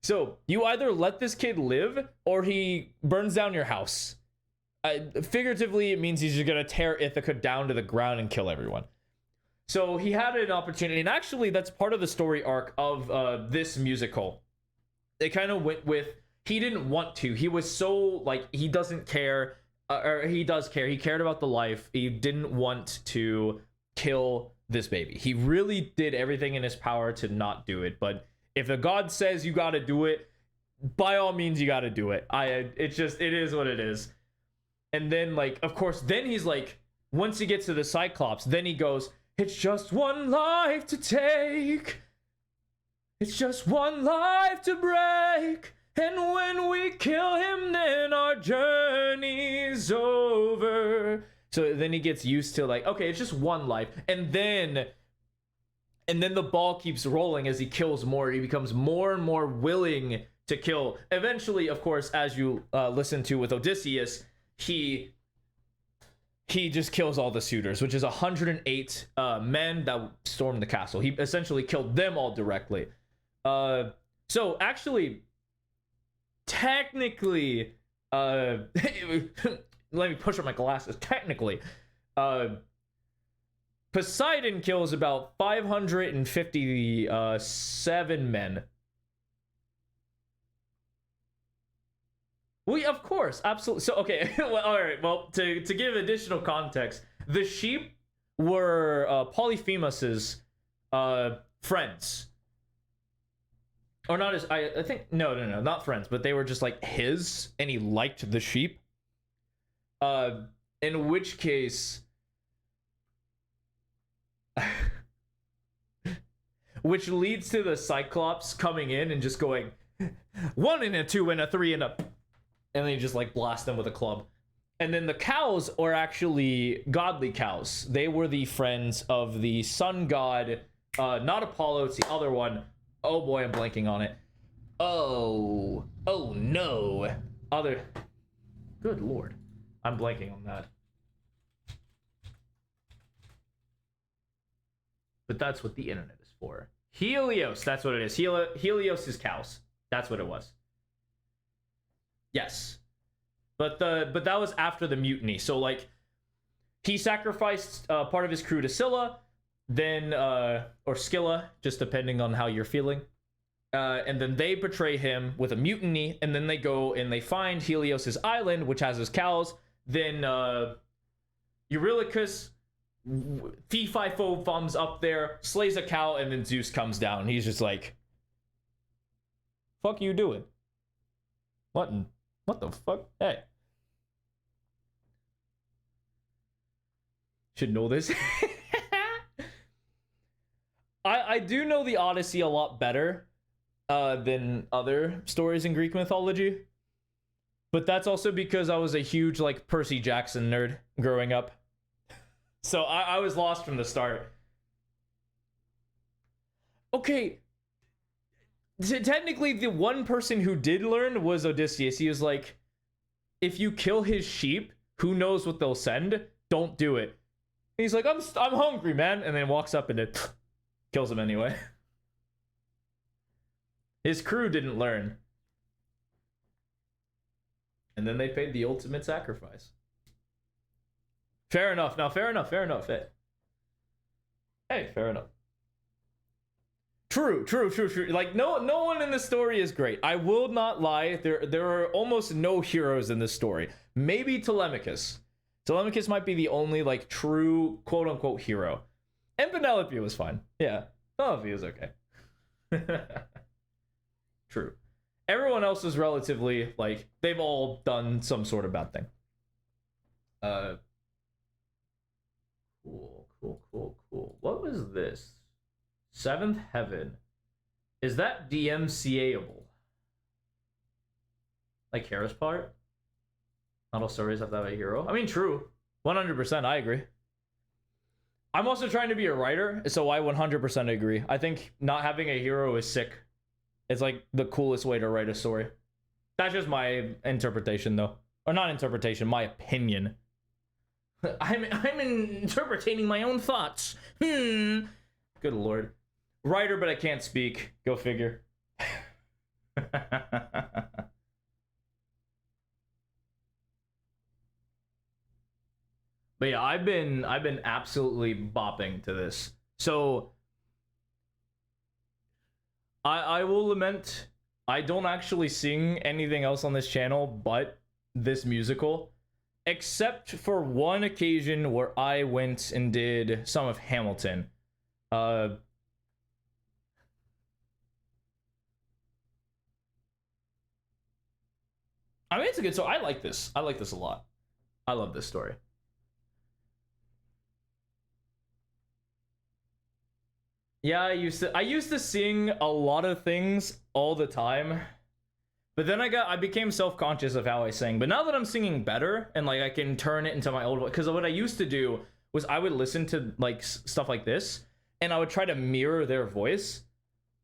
so you either let this kid live or he burns down your house. Figuratively, it means he's just gonna tear Ithaca down to the ground and kill everyone. So he had an opportunity, and actually that's part of the story arc of this musical. They kind of went with, he didn't want to. He was so like, he doesn't care, or he does care. He cared about the life. He didn't want to kill this baby. He really did everything in his power to not do it. But if the god says you got to do it, by all means you got to do it. It is what it is. And then like, of course, then he's like, once he gets to the Cyclops, then he goes, it's just one life to take. It's just one life to break. And when we kill him, then our journey's over. So then he gets used to like, okay, it's just one life. And then the ball keeps rolling as he kills more. He becomes more and more willing to kill. Eventually, of course, as you listen to with Odysseus, he just kills all the suitors, which is 108 men that stormed the castle. He essentially killed them all directly. So actually, technically, let me push up my glasses. Technically, Poseidon kills about 557 men. Of course, absolutely. So, okay, well, all right. Well, to give additional context, the sheep were Polyphemus's friends. Or not as, I think, no, not friends, but they were just like his, and he liked the sheep. In which case, which leads to the Cyclops coming in and just going 1 and a 2 and a 3 and a, and then you just like blast them with a club. And then the cows are actually godly cows. They were the friends of the sun god, not Apollo, it's the other one. Oh boy, I'm blanking on it. Oh no. Good lord. I'm blanking on that. But that's what the internet is for. Helios, that's what it is. Helios is cows. That's what it was. Yes. But that was after the mutiny. So like, he sacrificed part of his crew to Scylla, then or Scylla, just depending on how you're feeling. And then they betray him with a mutiny, and then they go and they find Helios's island, which has his cows. Then Eurylochus fee-fi-fo thumbs up there, slays a cow, and then Zeus comes down. He's just like, fuck you doing? What the fuck? Hey. Should know this. I do know the Odyssey a lot better. than other stories in Greek mythology. But that's also because I was a huge like Percy Jackson nerd growing up. So I was lost from the start. Okay. Technically, the one person who did learn was Odysseus. He was like, if you kill his sheep, who knows what they'll send? Don't do it. And he's like, I'm hungry, man. And then walks up and it kills him anyway. His crew didn't learn. And then they paid the ultimate sacrifice. Fair enough. Now, fair enough. Hey, fair enough. True. Like, no one in this story is great. I will not lie. There are almost no heroes in this story. Maybe Telemachus. Telemachus might be the only, like, true quote-unquote hero. And Penelope was fine. Yeah, Penelope was okay. True. Everyone else is relatively, like, they've all done some sort of bad thing. Cool. What was this? Seventh Heaven. Is that DMCA-able? Like Hera's part? Not all stories have to have a hero. I mean, true. 100%, I agree. I'm also trying to be a writer, so I 100% agree. I think not having a hero is sick. It's like the coolest way to write a story. That's just my interpretation, though. Or not interpretation, my opinion. I'm interpreting my own thoughts. Good lord. Writer, but I can't speak. Go figure. But yeah, I've been absolutely bopping to this. So I will lament, I don't actually sing anything else on this channel but this musical, except for one occasion where I went and did some of Hamilton. I mean, it's a good story. I like this. I like this a lot. I love this story. Yeah, I used to sing a lot of things all the time. But then I became self-conscious of how I sang. But now that I'm singing better and like I can turn it into my old, because what I used to do was I would listen to like stuff like this and I would try to mirror their voice.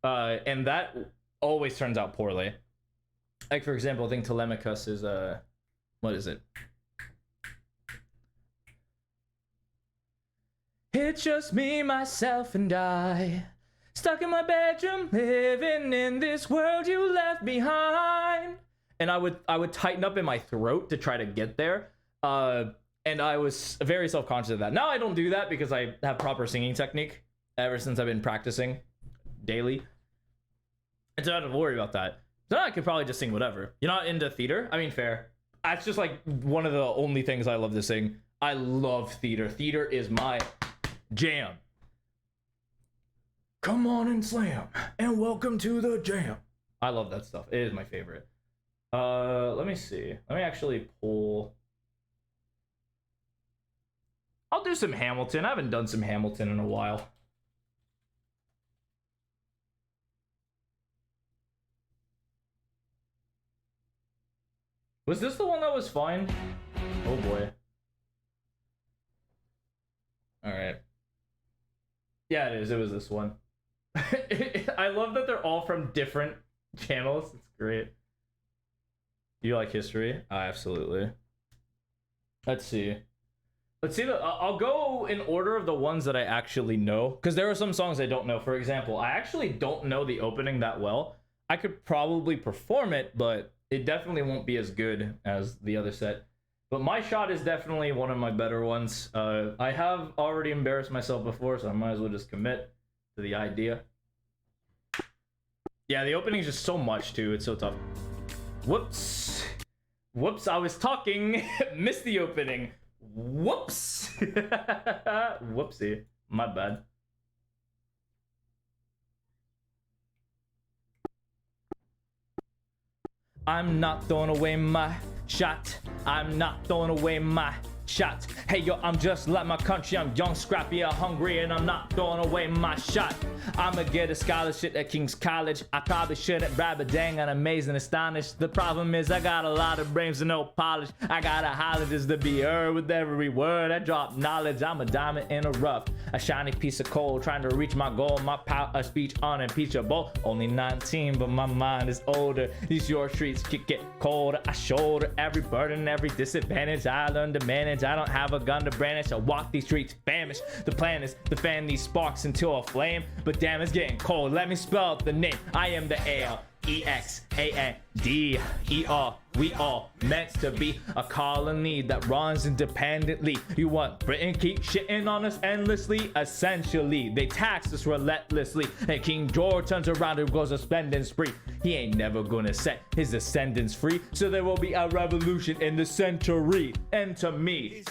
And that always turns out poorly. Like, for example, I think Telemachus is what is it? It's just me, myself, and I, stuck in my bedroom, living in this world you left behind. And I would tighten up in my throat to try to get there. And I was very self-conscious of that. Now I don't do that because I have proper singing technique ever since I've been practicing daily. And so I don't have to worry about that. So I could probably just sing whatever. You're not into theater? I mean, fair. That's just like one of the only things I love to sing. I love theater. Theater is my jam. Come on and slam, and welcome to the jam. I love that stuff. It is my favorite. Let me see. Let me actually pull. I'll do some Hamilton. I haven't done some Hamilton in a while. Was this the one that was fine? Oh boy. Alright. Yeah, it is. It was this one. I love that they're all from different channels. It's great. You like history? Absolutely. Let's see. I'll go in order of the ones that I actually know, because there are some songs I don't know. For example, I actually don't know the opening that well. I could probably perform it, but it definitely won't be as good as the other set. But My Shot is definitely one of my better ones. I have already embarrassed myself before, so I might as well just commit to the idea. Yeah, the opening is just so much, too. It's so tough. Whoops. Whoops, I was talking. Missed the opening. Whoops. Whoopsie. My bad. I'm not throwing away my shot. I'm not throwing away my shot. Hey yo, I'm just like my country. I'm young, scrappy, and hungry, and I'm not throwing away my shot. I'ma get a scholarship at King's College. I probably shouldn't brag, but dang, I'm amazed and astonished. The problem is I got a lot of brains and no polish. I got a holler just to be heard with every word. I drop knowledge. I'm a diamond in a rough, a shiny piece of coal, trying to reach my goal. My power speech unimpeachable. Only 19, but my mind is older. These your streets could get colder. I shoulder every burden, every disadvantage. I learned to manage. I don't have a gun to brandish. I walk these streets famished. The plan is to fan these sparks into a flame, but damn, it's getting cold. Let me spell out the name. I am the ALEXANDER. We all meant to be a colony that runs independently. You want Britain keep shitting on us endlessly? Essentially, they tax us relentlessly. And King George turns around and goes a spending spree. He ain't never gonna set his descendants free. So there will be a revolution in the century. And to me,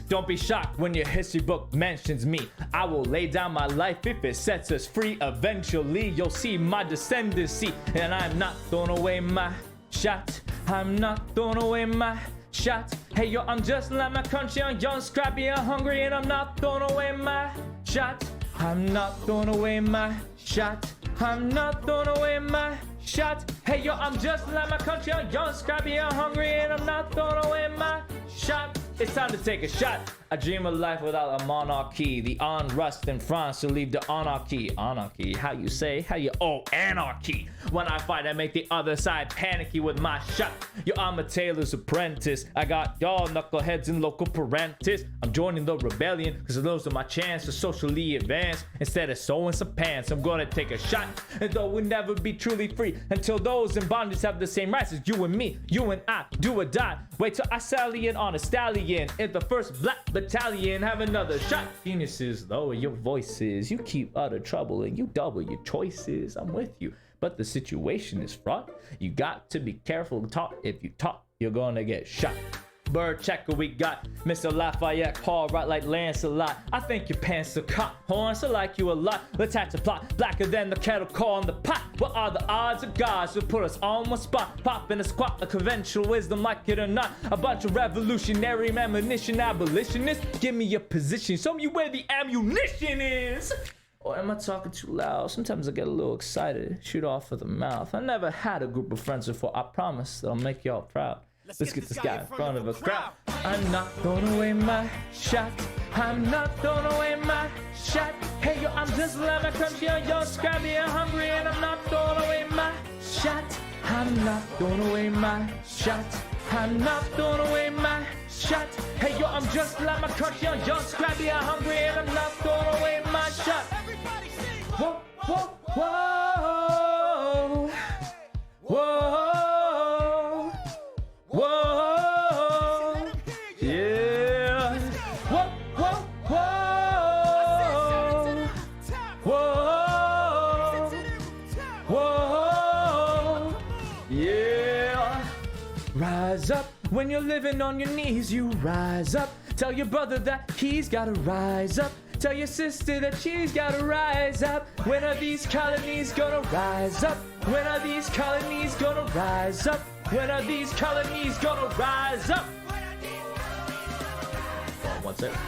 don't be shocked when your history book mentions me. I will lay down my life if it sets us free. Eventually, you'll see my descendancy. And I'm not throwing away my shot. I'm not throwing away my shot. Hey yo, I'm just like my country. I'm young, scrappy, and hungry, and I'm not throwing away my shot. I'm not throwing away my shot. I'm not throwing away my shot. Hey yo, I'm just like my country. I'm young, scrappy, and hungry, and I'm not throwing away my shot. It's time to take a shot. I dream of life without a monarchy. The unrest in France to leave the anarchy. Anarchy, how you say? How you? Oh, anarchy. When I fight, I make the other side panicky with my shot. Yo, I'm a tailor's apprentice. I got y'all knuckleheads in local parentis. I'm joining the rebellion because those are my chance to socially advance. Instead of sewing some pants, I'm gonna take a shot. And though we'll never be truly free until those in bondage have the same rights as you and me. You and I, do or die. Wait till I sally in on a stallion. In the first black battalion, have another shot. Geniuses, lower your voices. You keep out of trouble and you double your choices. I'm with you, but the situation is fraught. You got to be careful to talk. If you talk, you're gonna get shot. Bird checker, we got Mr. Lafayette, Paul, right like Lancelot. I think your pants are cop horns, I like you a lot. Let's hatch a plot, blacker than the kettle corn the pot. What are the odds of gods to put us on one spot? Pop in a squat, a conventional wisdom, like it or not. A bunch of revolutionary ammunition abolitionists. Give me your position, show me where the ammunition is. Or am I talking too loud? Sometimes I get a little excited, shoot off of the mouth. I never had a group of friends before. I promise that I'll make y'all proud. Let's get this guy in front of a crowd. I'm not throwing away my shot. I'm not throwing away my shot. Hey yo, I'm just like my country. I'm young, scrappy, and hungry, and I'm not throwing away my shot. I'm not throwing away my shot. I'm not throwing away my shot. Hey yo, I'm just like my country. I'm young, scrappy, and hungry, and I'm not throwing away my shot. Whoa, whoa, whoa, whoa. Whoa, yeah. Whoa, whoa, whoa. Whoa, whoa, yeah. Rise up when you're living on your knees, you rise up. Tell your brother that he's gotta rise up. Tell your sister that she's gotta rise up. When are these colonies gonna rise up? When are these colonies gonna rise up? When are these colonies gonna rise up? One second.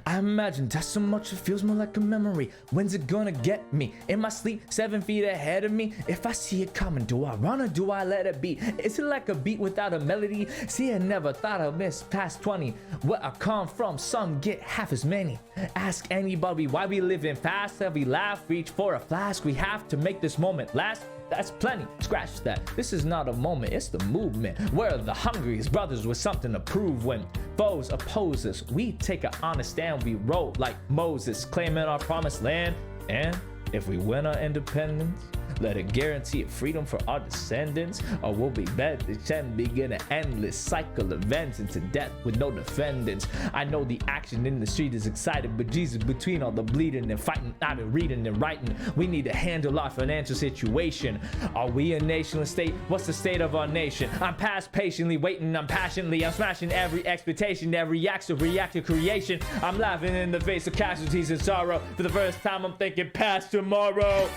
I imagine death so much it feels more like a memory. When's it gonna get me? In my sleep, 7 feet ahead of me. If I see it coming, do I run or do I let it be? Is it like a beat without a melody? See, I never thought I'd miss past 20. Where I come from, some get half as many. Ask anybody why we live in fast. Every laugh, reach for a flask. We have to make this moment last. That's plenty, scratch that. This is not a moment, it's the movement. We're the hungriest brothers with something to prove. When foes oppose us, we take an honest stand. We roll like Moses, claiming our promised land. And if we win our independence, let it guarantee freedom for our descendants, or we'll be bad and begin an endless cycle of events into death with no defendants. I know the action in the street is excited, but Jesus, between all the bleeding and fighting, I've been reading and writing. We need to handle our financial situation. Are we a nationless state? What's the state of our nation? I'm past patiently waiting, I'm passionately, I'm smashing every expectation, every act of reactive creation. I'm laughing in the face of casualties and sorrow. For the first time, I'm thinking past tomorrow.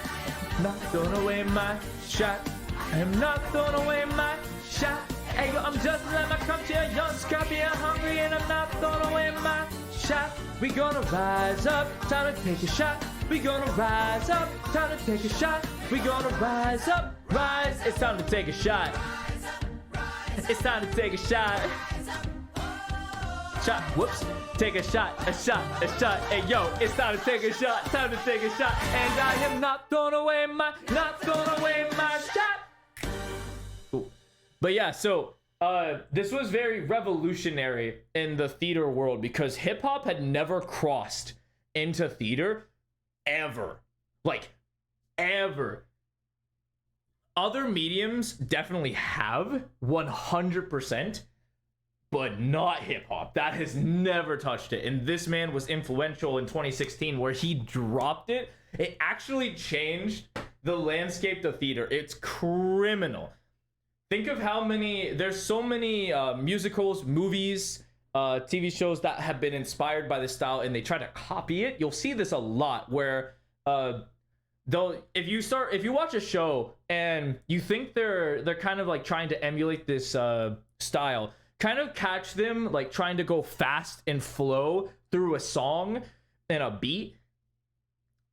Not throwing away my shot. I am not throwing away my shot. Hey, yo, I'm just like my country, a young, scrappy, and hungry, and I'm not throwing away my shot. We gonna rise up, time to take a shot. We gonna rise up, time to take a shot. We gonna rise up, rise. It's time to take a shot. It's time to take a shot. Shot, whoops. Take a shot, a shot, a shot. Hey yo, it's time to take a shot, time to take a shot. And I am not throwing away my shot. Ooh. But yeah, so this was very revolutionary in the theater world because hip hop had never crossed into theater ever. Like, ever. Other mediums definitely have 100%, but not hip hop. That has never touched it. And this man was influential in 2016 where he dropped it. It actually changed the landscape of theater. It's criminal. Think of how many, there's so many musicals, movies, TV shows that have been inspired by this style and they try to copy it. You'll see this a lot where if you watch a show and you think they're kind of like trying to emulate this style, kind of catch them like trying to go fast and flow through a song and a beat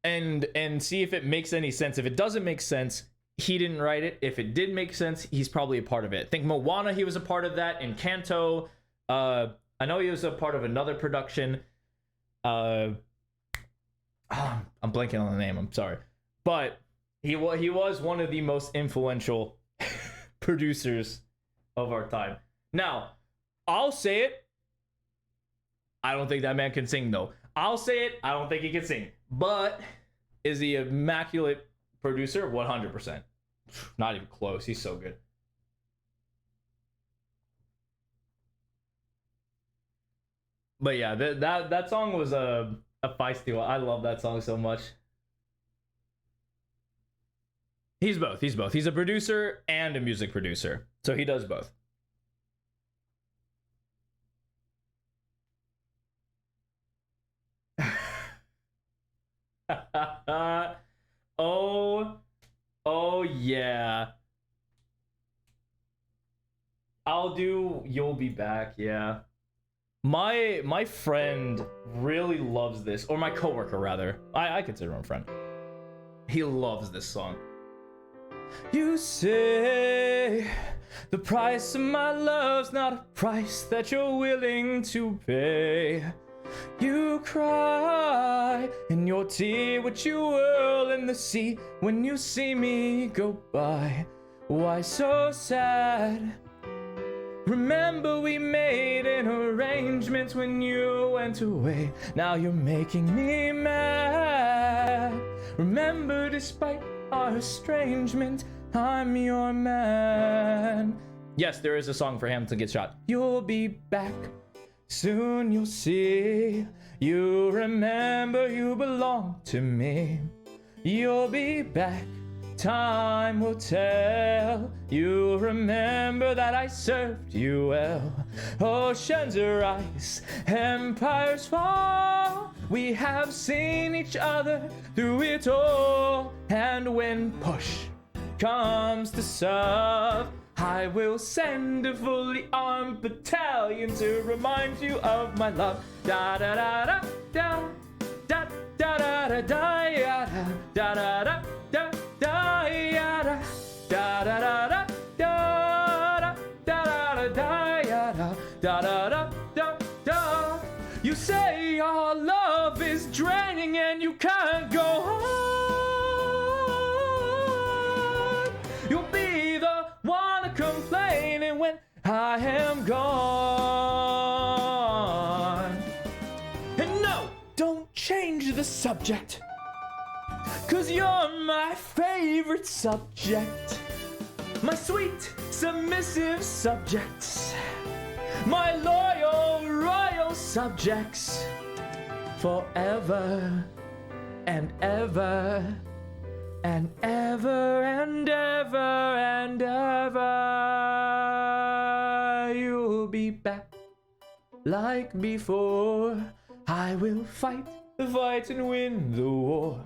and see if it makes any sense. If it doesn't make sense, he didn't write it. If it did make sense, he's probably a part of it. Think Moana, he was a part of that. Encanto, I know he was a part of another production. I'm blanking on the name, I'm sorry. But he was one of the most influential producers of our time. Now, I'll say it. I don't think that man can sing, though. I'll say it. I don't think he can sing. But is he an immaculate producer? 100%. Not even close. He's so good. But yeah, that song was a feisty one. I love that song so much. He's both. He's a producer and a music producer. So he does both. Oh yeah. I'll do You'll Be Back, yeah. My friend really loves this, or my coworker rather. I consider him a friend. He loves this song. You say the price of my love's not a price that you're willing to pay. You cry in your tea, which you whirl in the sea when you see me go by. Why so sad? Remember we made an arrangement when you went away. Now you're making me mad. Remember, despite our estrangement, I'm your man. Yes, there is a song for Hamilton Gets Shot. You'll be back. Soon you'll see. You remember you belong to me. You'll be back. Time will tell. You remember that I served you well. Oceans rise, empires fall. We have seen each other through it all. And when push comes to shove, I will send a fully armed battalion to remind you of my love. Da da da da da da da da da da da da da da. Da da da da da da da da da da. You say our love is draining and you can't go on. You'll be the one complaining when I am gone. And no, don't change the subject. 'Cause you're my favorite subject. My sweet, submissive subjects. My loyal, royal subjects. Forever and ever and ever and ever and ever. You'll be back like before. I will fight the fight and win the war.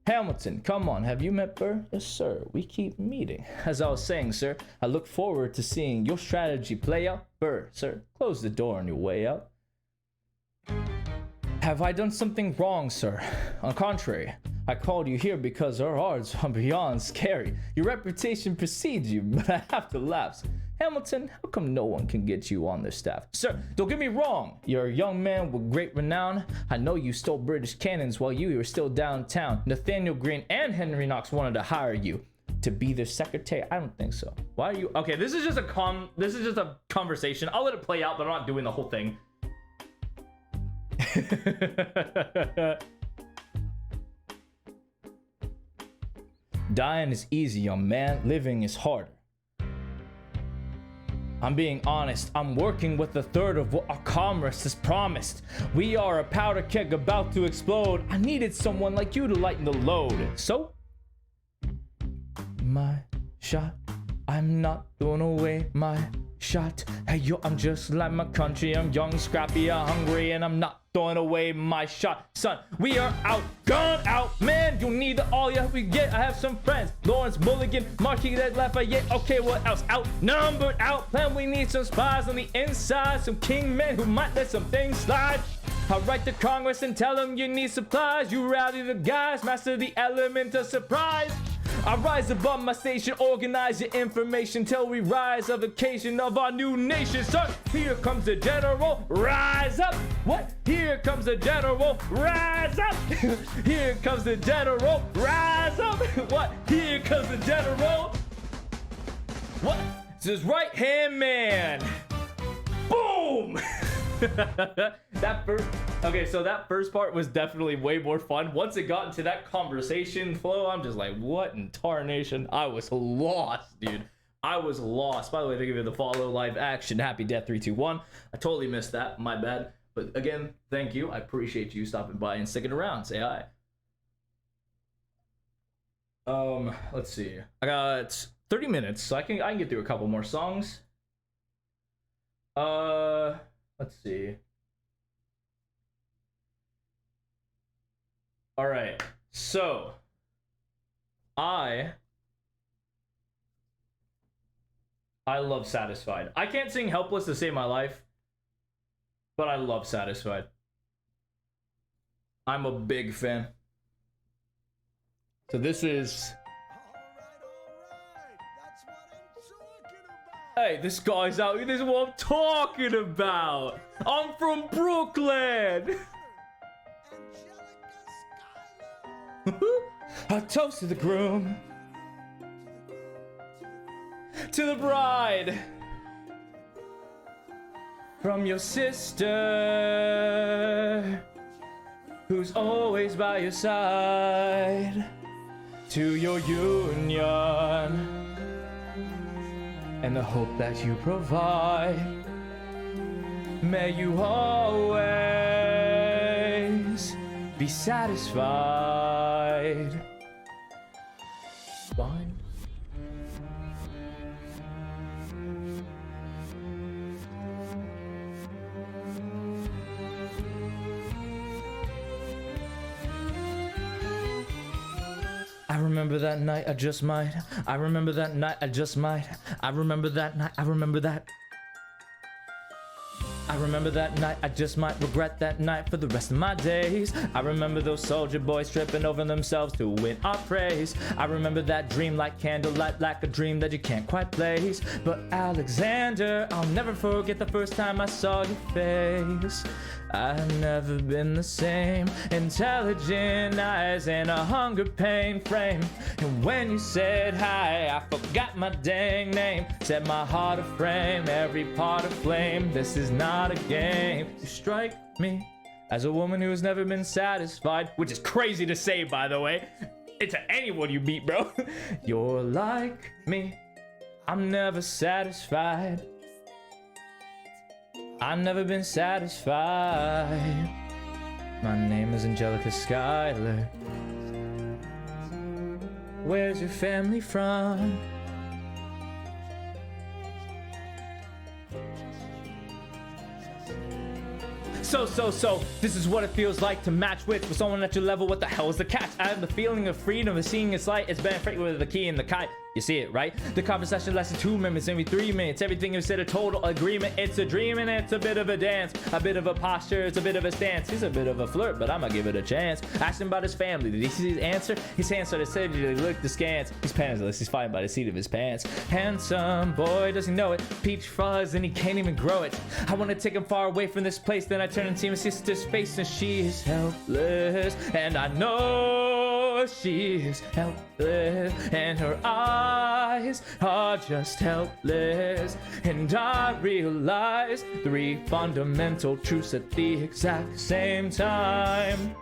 Hamilton, come on, have you met Burr? Yes, sir, we keep meeting. As I was saying, sir, I look forward to seeing your strategy play out. Burr, sir, close the door on your way out. Have I done something wrong, sir? On the contrary, I called you here because our odds are beyond scary. Your reputation precedes you, but I have to laugh. Hamilton, how come no one can get you on their staff? Sir, don't get me wrong. You're a young man with great renown. I know you stole British cannons while you were still downtown. Nathaniel Green and Henry Knox wanted to hire you to be their secretary. I don't think so. Why are you? Okay, this is just a conversation. I'll let it play out, but I'm not doing the whole thing. Dying is easy, young man. Living is harder. I'm being honest, I'm working with a third of what our commerce has promised. We are a powder keg about to explode. I needed someone like you to lighten the load. So, my shot, I'm not throwing away my shot. Hey yo, I'm just like my country. I'm young, scrappy, I'm hungry, and I'm not throwing away my shot. Son, we are out, gone out, man. You need the all you we get. I have some friends, Lawrence Mulligan, Marquis Lafayette. Okay, what else? Outnumbered, outplanned. We need some spies on the inside, some king men who might let some things slide. I'll write to Congress and tell them you need supplies. You rally the guys, master the element of surprise. I rise above my station, organize your information till we rise of occasion of our new nation. Sir, here comes the general, rise up. What? Here comes the general, rise up. Here comes the general, rise up. What? Here comes the general. What? It's his right hand man. Boom. that first part was definitely way more fun. Once it got into that conversation flow, I'm just like, what in tarnation? I was lost, dude. I was lost. By the way, thank you for the follow, live action, happy death 321. I totally missed that, my bad. But again, thank you. I appreciate you stopping by and sticking around. Say hi. Let's see. I got 30 minutes, so I can get through a couple more songs. Let's see. All right. So, I love Satisfied. I can't sing Helpless to save my life, but I love Satisfied. I'm a big fan. So this is... Hey, this guy's out here. This is what I'm talking about. I'm from Brooklyn. I toast to the groom, to the bride, from your sister, who's always by your side, to your union and the hope that you provide. May you always be satisfied. Fine. I remember that night, I just might. I remember that night, I just might. I remember that night, I remember that. I remember that night, I just might regret that night for the rest of my days. I remember those soldier boys tripping over themselves to win our praise. I remember that dream like candlelight, like a dream that you can't quite place. But Alexander, I'll never forget the first time I saw your face. I've never been the same. Intelligent eyes and a hunger pain frame. And when you said hi, I forgot my dang name. Set my heart aflame, every part aflame. This is not a game. You strike me as a woman who has never been satisfied, which is crazy to say, by the way. It's to anyone you meet, bro. You're like me, I'm never satisfied. I've never been satisfied. My name is Angelica Schuyler. Where's your family from? So, this is what it feels like to match with someone at your level. What the hell is the catch? I have the feeling of freedom of seeing its light. It's been freight with the key and the kite. You see it, right? The conversation lasted 2 minutes, maybe 3 minutes. Everything is said a total agreement. It's a dream and it's a bit of a dance. A bit of a posture, it's a bit of a stance. He's a bit of a flirt, but I'ma give it a chance. Asked him about his family. Did he see his answer? His hands started sedgy, looked askance. He's pantsless, he's fine by the seat of his pants. Handsome boy, does he know it? Peach fuzz and he can't even grow it. I wanna take him far away from this place. Then I turn and see my sister's face and she is helpless. And I know she is helpless. And her eyes are just helpless. And I realize 3 fundamental truths at the exact same time.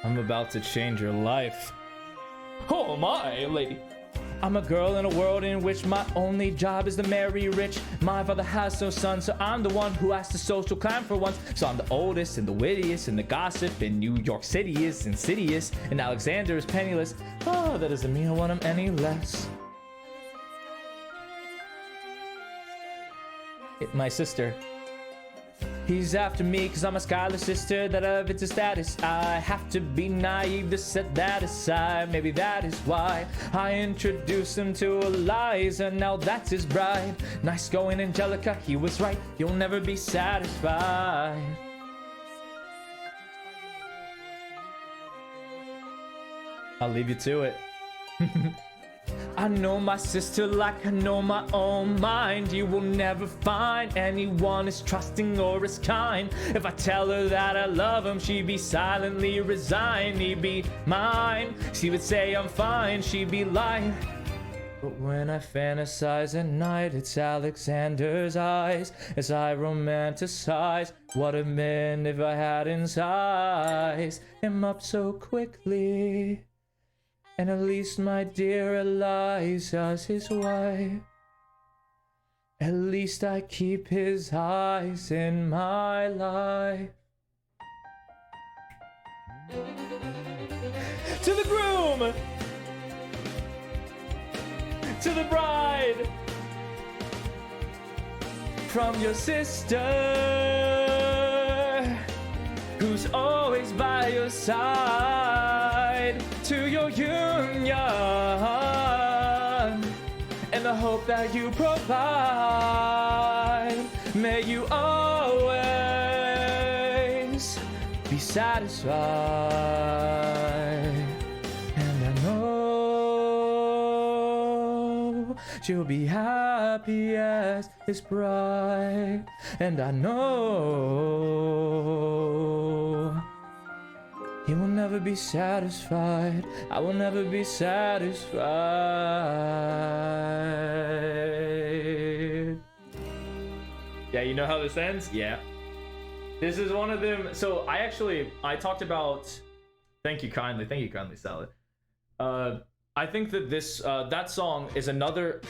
I'm about to change your life. Oh my lady. I'm a girl in a world in which my only job is to marry rich. My father has no sons, so I'm the one who has to social climb for once. So I'm the oldest and the wittiest and the gossip in New York City is insidious. And Alexander is penniless. Oh, that doesn't mean I want him any less. My sister. He's after me cause I'm a scholar sister that elevates a status. I have to be naive to set that aside. Maybe that is why I introduced him to Eliza. Now that's his bride. Nice going, Angelica, he was right. You'll never be satisfied. I'll leave you to it. I know my sister like I know my own mind. You will never find anyone as trusting or as kind. If I tell her that I love him, she'd be silently resigned. He'd be mine. She would say I'm fine, she'd be lying. But when I fantasize at night, it's Alexander's eyes as I romanticize what a man if I hadn't sized him up so quickly. And at least my dear Eliza's his wife. At least I keep his eyes in my life. To the groom! To the bride! From your sister, who's always by your side. To your union and the hope that you provide. May you always be satisfied. And I know she'll be happy as his bride. And I know he will never be satisfied. I will never be satisfied. Yeah, you know how this ends? Yeah. This is one of them. So I talked about, thank you kindly, Salad. I think that this, that song is another,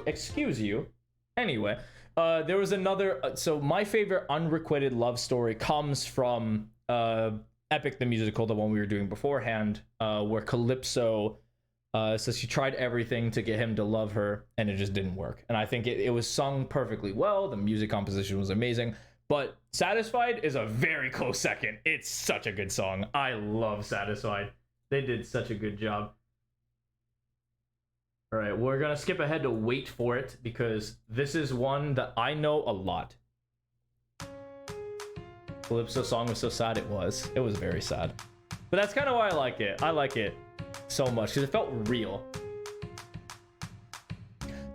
excuse you. Anyway, there was another, so my favorite unrequited love story comes from, Epic the Musical, the one we were doing beforehand, where Calypso says she tried everything to get him to love her and it just didn't work. And I think it was sung perfectly well. The music composition was amazing, but Satisfied is a very close second. It's such a good song. I love Satisfied. They did such a good job. All right, we're gonna skip ahead to Wait For It because this is one that I know a lot. Calypso song was so sad it was very sad, but that's kind of why I like it. I like it so much because it felt real.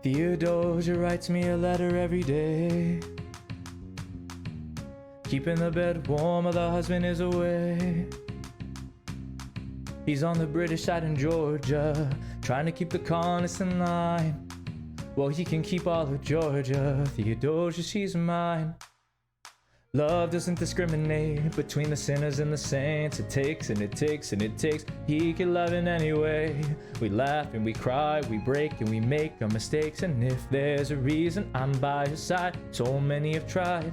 Theodosia writes me a letter every day, keeping the bed warm while the husband is away. He's on the British side in Georgia, trying to keep the colonists in line. Well, he can keep all of Georgia. Theodosia, she's mine. Love doesn't discriminate between the sinners and the saints. It takes and it takes and it takes. He can love in any way. We laugh and we cry, we break and we make our mistakes. And if there's a reason, I'm by your side. So many have tried,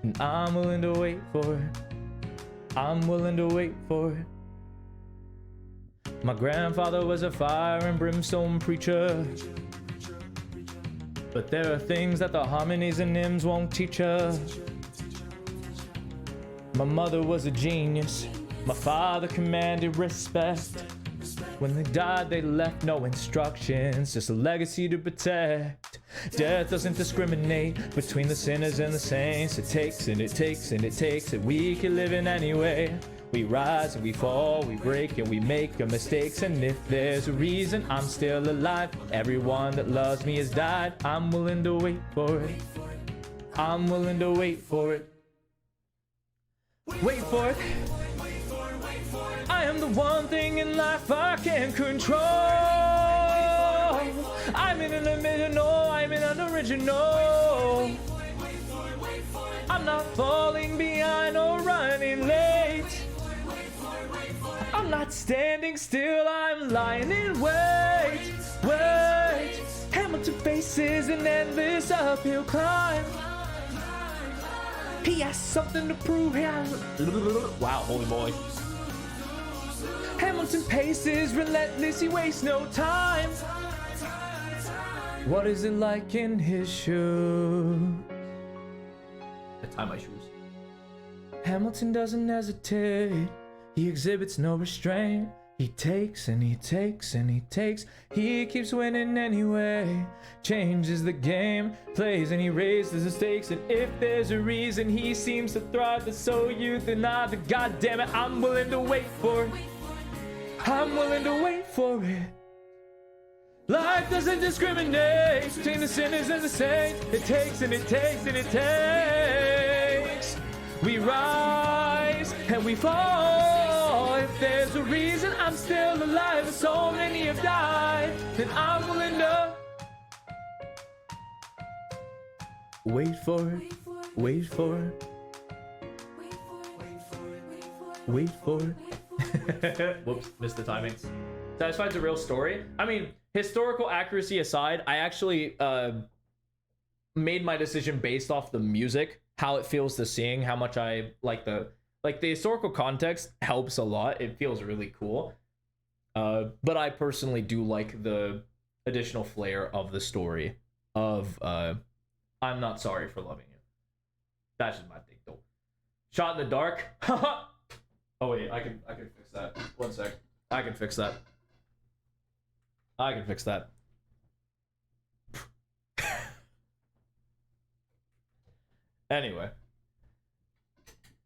and I'm willing to wait for it. I'm willing to wait for it. My grandfather was a fire and brimstone preacher, but there are things that the harmonies and hymns won't teach us. My mother was a genius. My father commanded respect. When they died, they left no instructions, just a legacy to protect. Death doesn't discriminate between the sinners and the saints. It takes and it takes and it takes, and we can live in any way. We rise and we fall, we break and we make our mistakes. And if there's a reason I'm still alive, everyone that loves me has died. I'm willing to wait for it. I'm willing to wait for it. Wait for it. I am the one thing in life I can't control. I'm in an original, I'm in an original. I'm not falling behind or running late. I'm not standing still, I'm lying in wait. Wait. Hamilton faces an endless uphill climb. He has something to prove. Wow, holy boy. Hamilton paces relentless, he wastes no time. What is it like in his shoes? I tie my shoes. Hamilton doesn't hesitate, he exhibits no restraint. He takes and he takes and he takes, he keeps winning anyway. Changes the game, plays and he raises the stakes. And if there's a reason he seems to thrive, that's so euthanized. God damn it, I'm willing to wait for it. I'm willing to wait for it. Life doesn't discriminate between the sinners and the saints. It takes and it takes and it takes. We rise and we fall. If there's a reason I'm still alive and so many have died, then I'm willing to wait for it. Wait for it. Wait for it. Whoops, missed the timing. Satisfied's a real story. I mean, historical accuracy aside, I actually made my decision based off the music, how it feels to sing, how much I like the historical context helps a lot. It feels really cool. But I personally do like the additional flair of the story of I'm Not Sorry for Loving You. That's just my thing though. Shot in the dark. Oh wait, I can fix that. One sec. I can fix that. I can fix that. Anyway.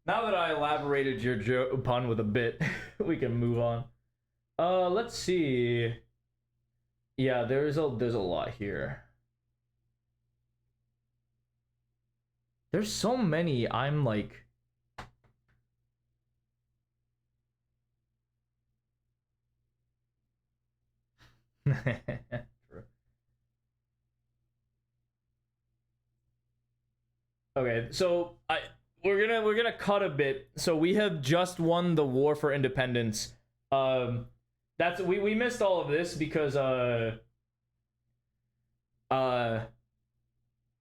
Now that I elaborated your pun with a bit, we can move on. Let's see. Yeah, there's a lot here. There's so many. I'm like True. Okay, so we're gonna cut a bit. So we have just won the war for independence. That's we missed all of this because I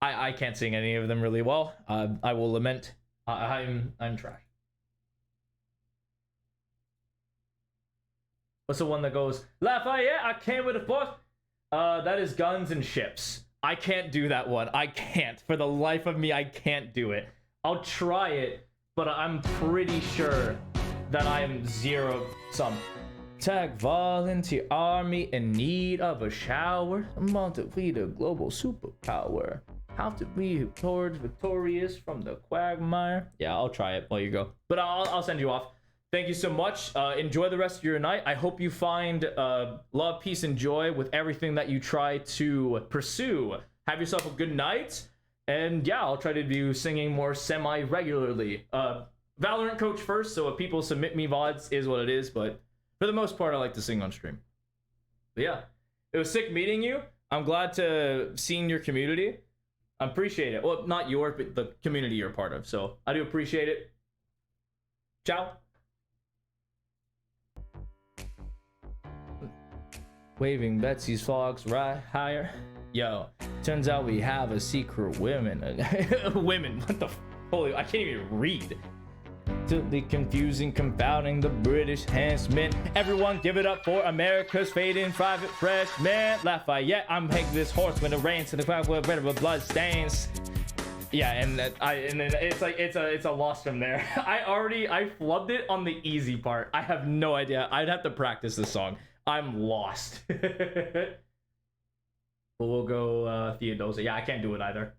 can't sing any of them really well. I will lament. I'm trash. What's the one that goes, Lafayette, I came with a force? That is Guns and Ships. I can't do that one. I can't. For the life of me, I can't do it. I'll try it, but I'm pretty sure that I am zero sum. Tag volunteer army in need of a shower. Multiply the global superpower. How to be victorious from the quagmire. Yeah, I'll try it. Well, you go. But I'll send you off. Thank you so much. Enjoy the rest of your night. I hope you find love, peace, and joy with everything that you try to pursue. Have yourself a good night. And yeah, I'll try to do singing more semi-regularly. Valorant coach first, so if people submit me VODs is what it is. But for the most part, I like to sing on stream. But yeah, it was sick meeting you. I'm glad to seeing your community. I appreciate it. Well, not yours, but the community you're a part of. So I do appreciate it. Ciao. Waving Betsy's fogs right higher. Yo, turns out we have a secret women. Women, what the holy, I can't even read. Totally confusing, confounding the British handsmen. Everyone give it up for America's fading private freshman. Lafayette, I'm Hank this horse when it rains to the crowd with red blood stains. Yeah, and then it's like it's a loss from there. I flubbed it on the easy part. I have no idea. I'd have to practice this song. I'm lost. We'll go Theodosia. Yeah, I can't do it either.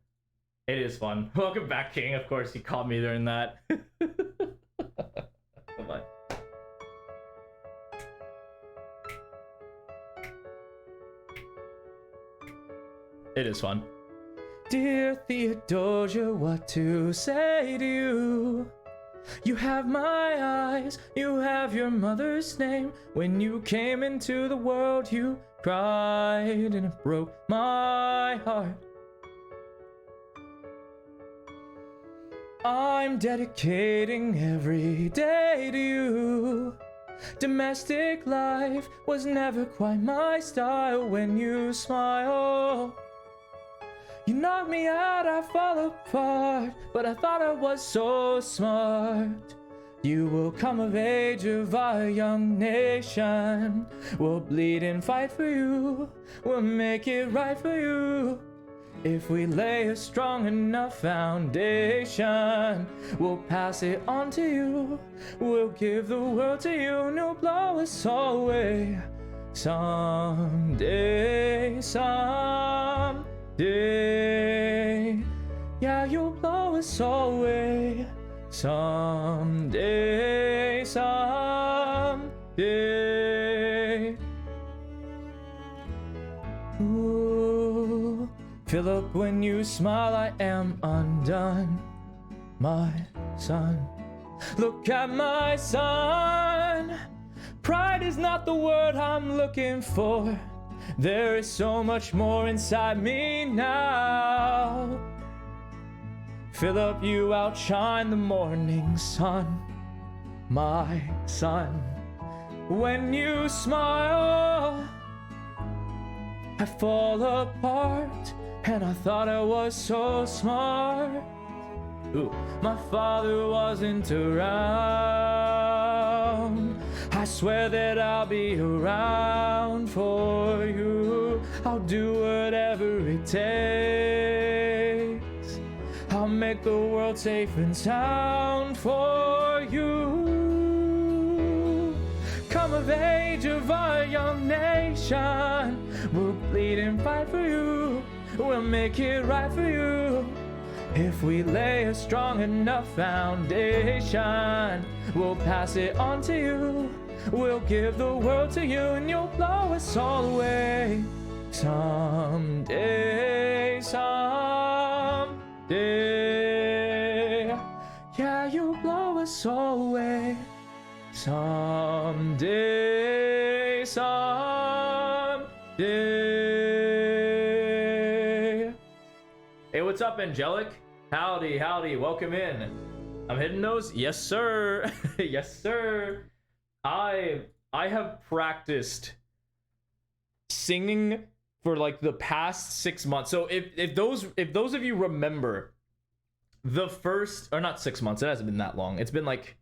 It is fun. Welcome back, King. Of course, he caught me during that. Bye-bye. It is fun. Dear Theodosia, what to say to you? You have my eyes, you have your mother's name. When you came into the world, you cried and it broke my heart. I'm dedicating every day to you. Domestic life was never quite my style. When you smile, you knock me out, I fall apart. But I thought I was so smart. You will come of age of our young nation. We'll bleed and fight for you. We'll make it right for you. If we lay a strong enough foundation, we'll pass it on to you. We'll give the world to you and you'll blow us all away. Someday, someday, yeah, you'll blow us all away. Someday, someday. Ooh, Philip, when you smile, I am undone. My son, look at my son. Pride is not the word I'm looking for. There is so much more inside me now. Philip, you outshine the morning sun. My son, when you smile, I fall apart, and I thought I was so smart. Ooh, my father wasn't around. I swear that I'll be around for you. I'll do whatever it takes. I'll make the world safe and sound for you. Come of age of our young nation, we'll bleed and fight for you. We'll make it right for you. If we lay a strong enough foundation, we'll pass it on to you. We'll give the world to you and you'll blow us all away. Someday, someday, yeah, you'll blow us all away. Someday, someday. Hey, what's up, Angelic? Howdy, howdy, welcome in. I'm hitting those? Yes, sir. Yes, sir. I have practiced singing for like the past 6 months. So if those of you remember the first, or not 6 months, it hasn't been that long. It's been like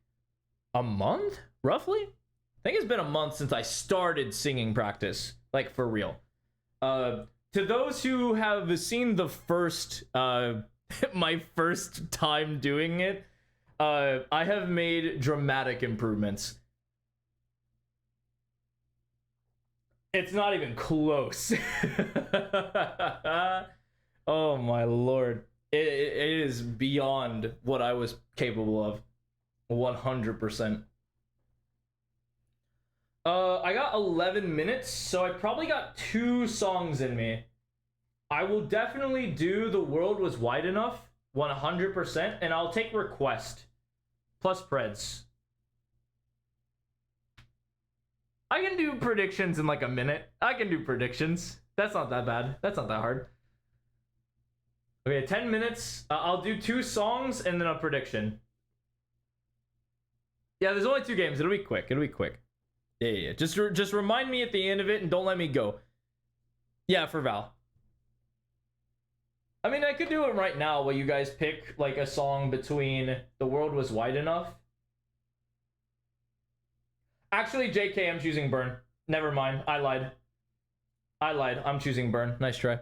a month, roughly. I think it's been a month since I started singing practice, like for real. To those who have seen the first, my first time doing it, I have made dramatic improvements. It's not even close. Oh my lord. It is beyond what I was capable of. 100%. I got 11 minutes, so I probably got 2 songs in me. I will definitely do The World Was Wide Enough, 100%, and I'll take request. Plus Preds. I can do predictions in like a minute. I can do predictions. That's not that bad. That's not that hard. Okay, 10 minutes. I'll do 2 songs and then a prediction. Yeah, there's only 2 games. It'll be quick. It'll be quick. Yeah. Just remind me at the end of it and don't let me go. Yeah, for Val. I mean, I could do it right now while you guys pick like a song between The World Was Wide Enough. Actually, JK, I'm choosing Burn. Never mind. I lied. I'm choosing Burn. Nice try.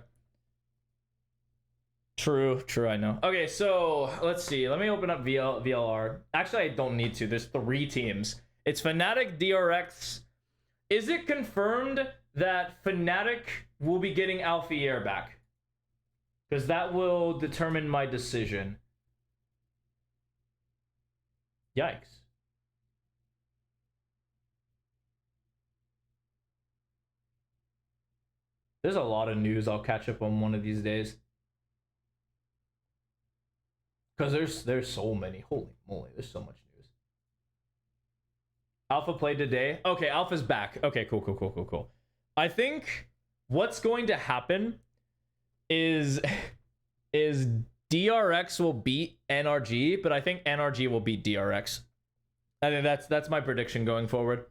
True, I know. Okay, so let's see. Let me open up VLR. Actually, I don't need to. There's 3 teams. It's Fnatic, DRX. Is it confirmed that Fnatic will be getting Alfier back? Because that will determine my decision. Yikes. There's a lot of news I'll catch up on one of these days. Because there's so many. Holy moly, there's so much news. Alpha played today. Okay, Alpha's back. Okay, cool. I think what's going to happen is DRX will beat NRG, but I think NRG will beat DRX. I think that's my prediction going forward.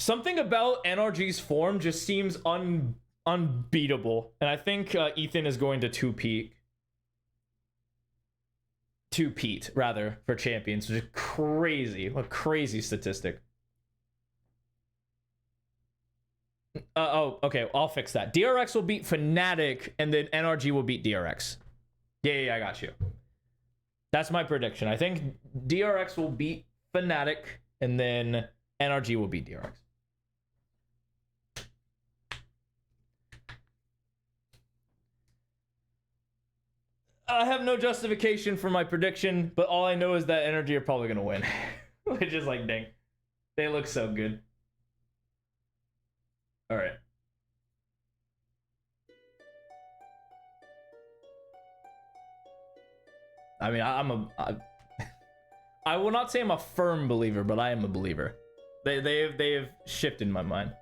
Something about NRG's form just seems unbeatable, and I think Ethan is going to two-peat rather for champions, which is crazy. What a crazy statistic. Oh, okay, I'll fix that. DRX will beat Fnatic, and then NRG will beat DRX. Yeah, I got you. That's my prediction. I think DRX will beat Fnatic, and then NRG will beat DRX. I have no justification for my prediction, but all I know is that NRG are probably gonna win. Which is like, dang. They look so good. Alright. I mean, I will not say I'm a firm believer, but I am a believer. They have shifted my mind.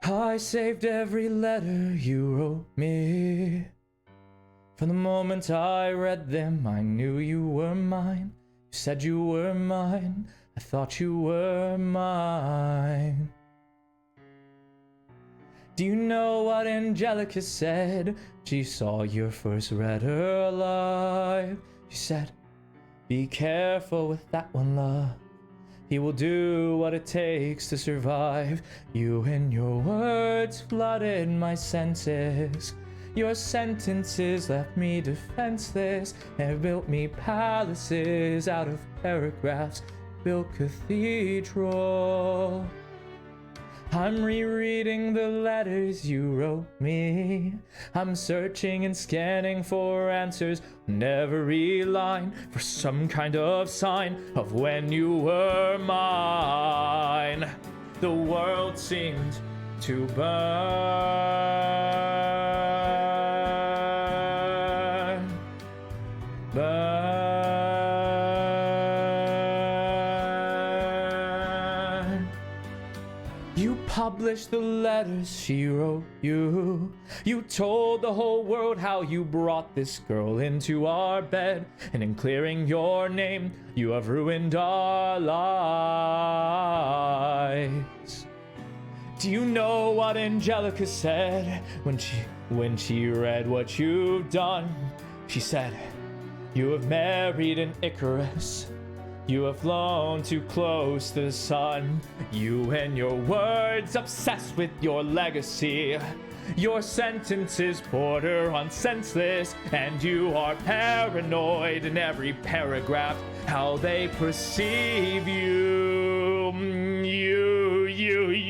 I saved every letter you wrote me. From the moment I read them, I knew you were mine. You said you were mine. I thought you were mine. Do you know what Angelica said? She saw your first read her alive. She said, be careful with that one, love. He will do what it takes to survive. You and your words flooded my senses. Your sentences left me defenseless and built me palaces out of paragraphs, built cathedral. I'm rereading the letters you wrote me. I'm searching and scanning for answers in every line, for some kind of sign of when you were mine. The world seemed to burn. You published the letters she wrote you. You told the whole world how you brought this girl into our bed. And in clearing your name, you have ruined our lives. Do you know what Angelica said when she read what you've done? She said, you have married an Icarus. You have flown too close to the sun. You and your words obsessed with your legacy. Your sentences border on senseless, and you are paranoid in every paragraph how they perceive you. You.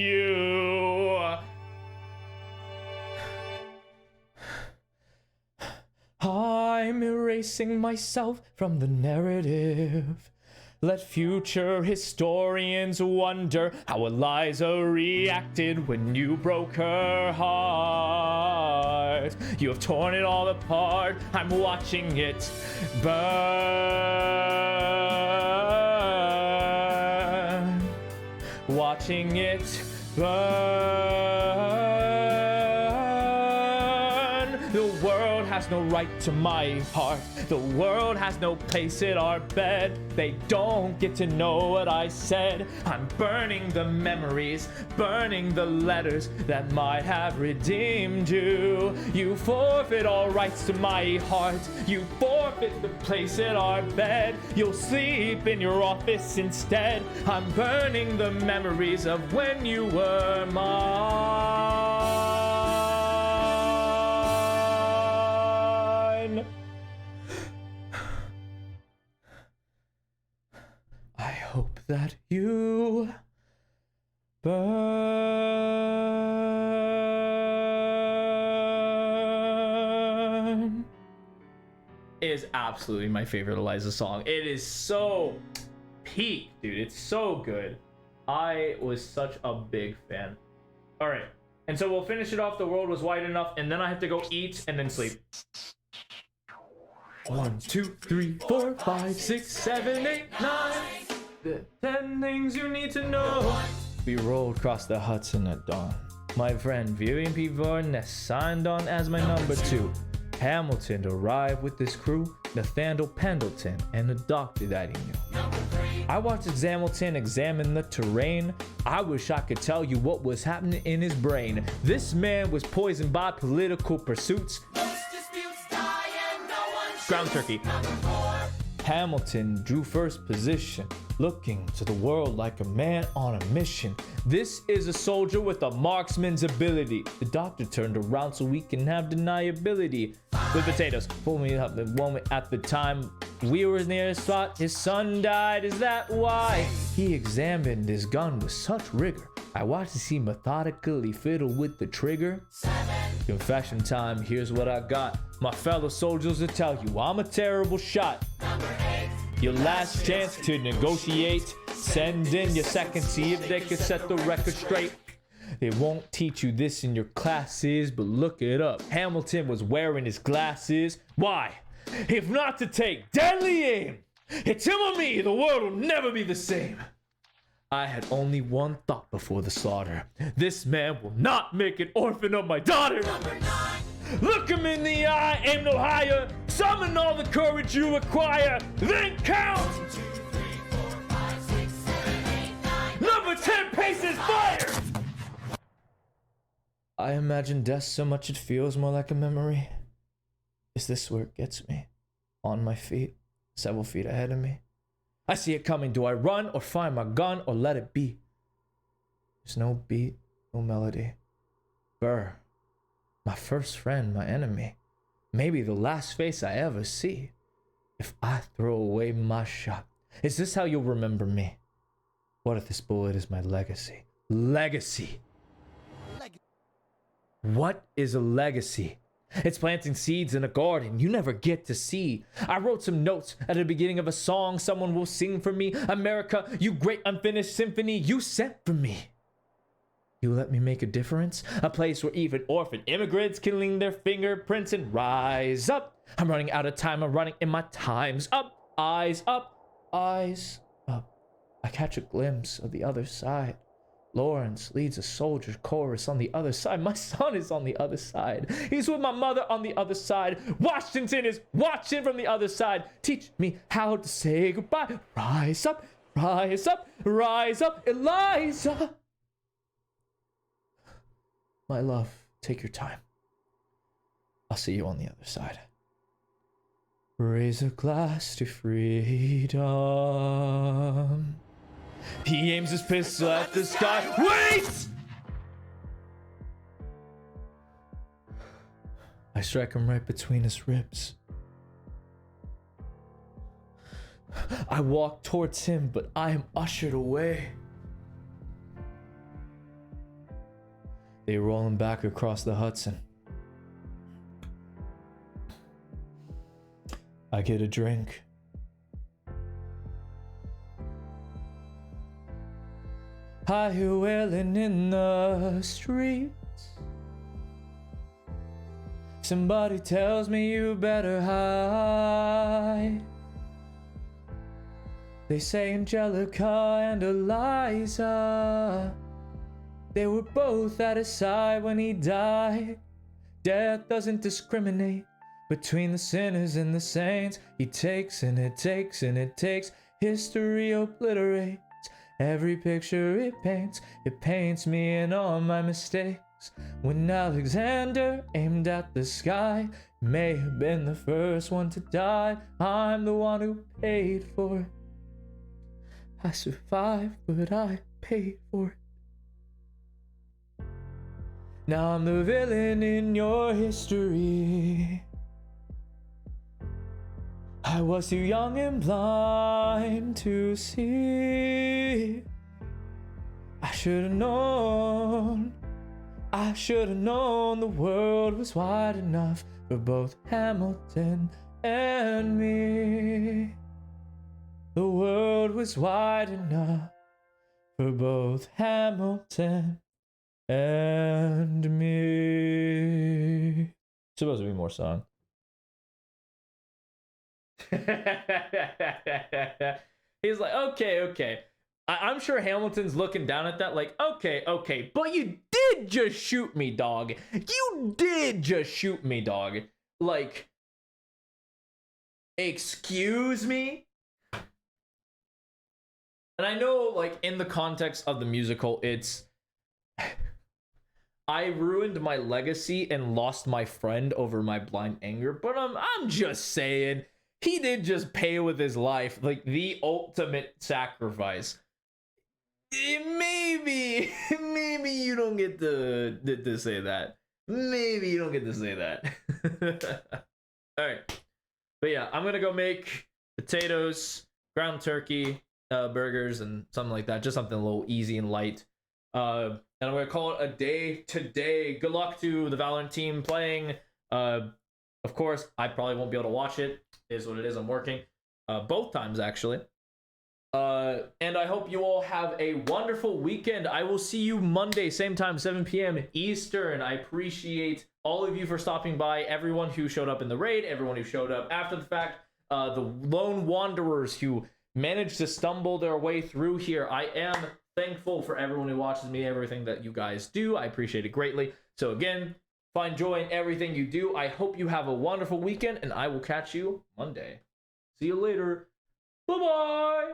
I'm erasing myself from the narrative. Let future historians wonder how Eliza reacted when you broke her heart. You have torn it all apart. I'm watching it burn. Watching it burn. The world has no right to my heart. The world has no place in our bed. They don't get to know what I said. I'm burning the memories, burning the letters that might have redeemed you. You forfeit all rights to my heart. You forfeit the place in our bed. You'll sleep in your office instead. I'm burning the memories of when you were mine. hope that you burn is absolutely my favorite Eliza song. It is so peak, dude. It's so good. I was such a big fan. All right, and so we'll finish it off. The world was wide enough, and then I have to go eat and then sleep. 1, 2, 3, 4, 5, 6, 7, 8, 9. The 10 things you need to know. We rolled across the Hudson at dawn. My friend Vivian P. Varnes signed on as my number 2. Hamilton arrived with his crew, Nathaniel Pendleton, and a doctor that he knew. I watched Hamilton examine the terrain. I wish I could tell you what was happening in his brain. This man was poisoned by political pursuits. Ground turkey. Hamilton drew first position, looking to the world like a man on a mission. This is a soldier with a marksman's ability. The doctor turned around so we can have deniability. With potatoes, pull me up the moment at the time we were near his spot. His son died, is that why? He examined his gun with such rigor. I watched as he methodically fiddled with the trigger. Confession time, here's what I got. My fellow soldiers will tell you I'm a terrible shot. Your last chance to negotiate. Send in your second, see if they can set the record straight. They won't teach you this in your classes, but look it up. Hamilton was wearing his glasses. Why? If not to take deadly aim. It's him or me, the world will never be the same. I had only one thought before the slaughter. This man will not make an orphan of my daughter. Look him in the eye, aim no higher. Summon all the courage you require. Then count. 1, 2, 3, 4, 5, 6, 7, 8, 9. Number 10 paces fired. I imagine death so much it feels more like a memory. Is this where it gets me? On my feet, several feet ahead of me. I see it coming. Do I run or find my gun or let it be? There's no beat, no melody. Burr, my first friend, my enemy. Maybe the last face I ever see. If I throw away my shot, is this how you'll remember me? What if this bullet is my legacy? Legacy. What is a legacy? It's planting seeds in a garden you never get to see. I wrote some notes at the beginning of a song someone will sing for me. America, you great unfinished symphony you sent for me. You let me make a difference. A place where even orphan immigrants can lean their fingerprints and rise up. I'm running out of time. I'm running and my time's up. Eyes up. Eyes up. I catch a glimpse of the other side. Lawrence leads a soldier chorus on the other side. My son is on the other side. He's with my mother on the other side. Washington is watching from the other side. Teach me how to say goodbye. Rise up, rise up, rise up, Eliza. My love, take your time. I'll see you on the other side. Raise a glass to freedom. He aims his pistol at the sky. Wait! I strike him right between his ribs. I walk towards him, but I am ushered away. They roll him back across the Hudson. I get a drink. I hear wailing in the streets. Somebody tells me you better hide. They say Angelica and Eliza, they were both at his side when he died. Death doesn't discriminate between the sinners and the saints. He takes and it takes and it takes. History obliterates every picture it paints me and all my mistakes. When Alexander aimed at the sky, may have been the first one to die. I'm the one who paid for it. I survived, but I paid for it. Now I'm the villain in your history. I I was too young and blind to see. I should have known. I should have known the world was wide enough for both Hamilton and me. The world was wide enough for both Hamilton and me. Supposed to be more song. He's like, okay. I'm sure Hamilton's looking down at that like, okay, but you did just shoot me, dog. You did just shoot me, dog. Like, excuse me? And I know, like, in the context of the musical, it's... I ruined my legacy and lost my friend over my blind anger, but I'm just saying, he did just pay with his life, like, the ultimate sacrifice. Maybe you don't get to say that. Maybe you don't get to say that. Alright. But yeah, I'm gonna go make potatoes, ground turkey, burgers, and something like that. Just something a little easy and light. And I'm gonna call it a day today. Good luck to the Valorant team playing. Of course, I probably won't be able to watch it. It is what it is. I'm working. Both times, actually. And I hope you all have a wonderful weekend. I will see you Monday, same time, 7 p.m. Eastern. I appreciate all of you for stopping by. Everyone who showed up in the raid, everyone who showed up after the fact, the lone wanderers who managed to stumble their way through here. I am thankful for everyone who watches me, everything that you guys do. I appreciate it greatly. So again, find joy in everything you do. I hope you have a wonderful weekend, and I will catch you Monday. See you later. Bye-bye.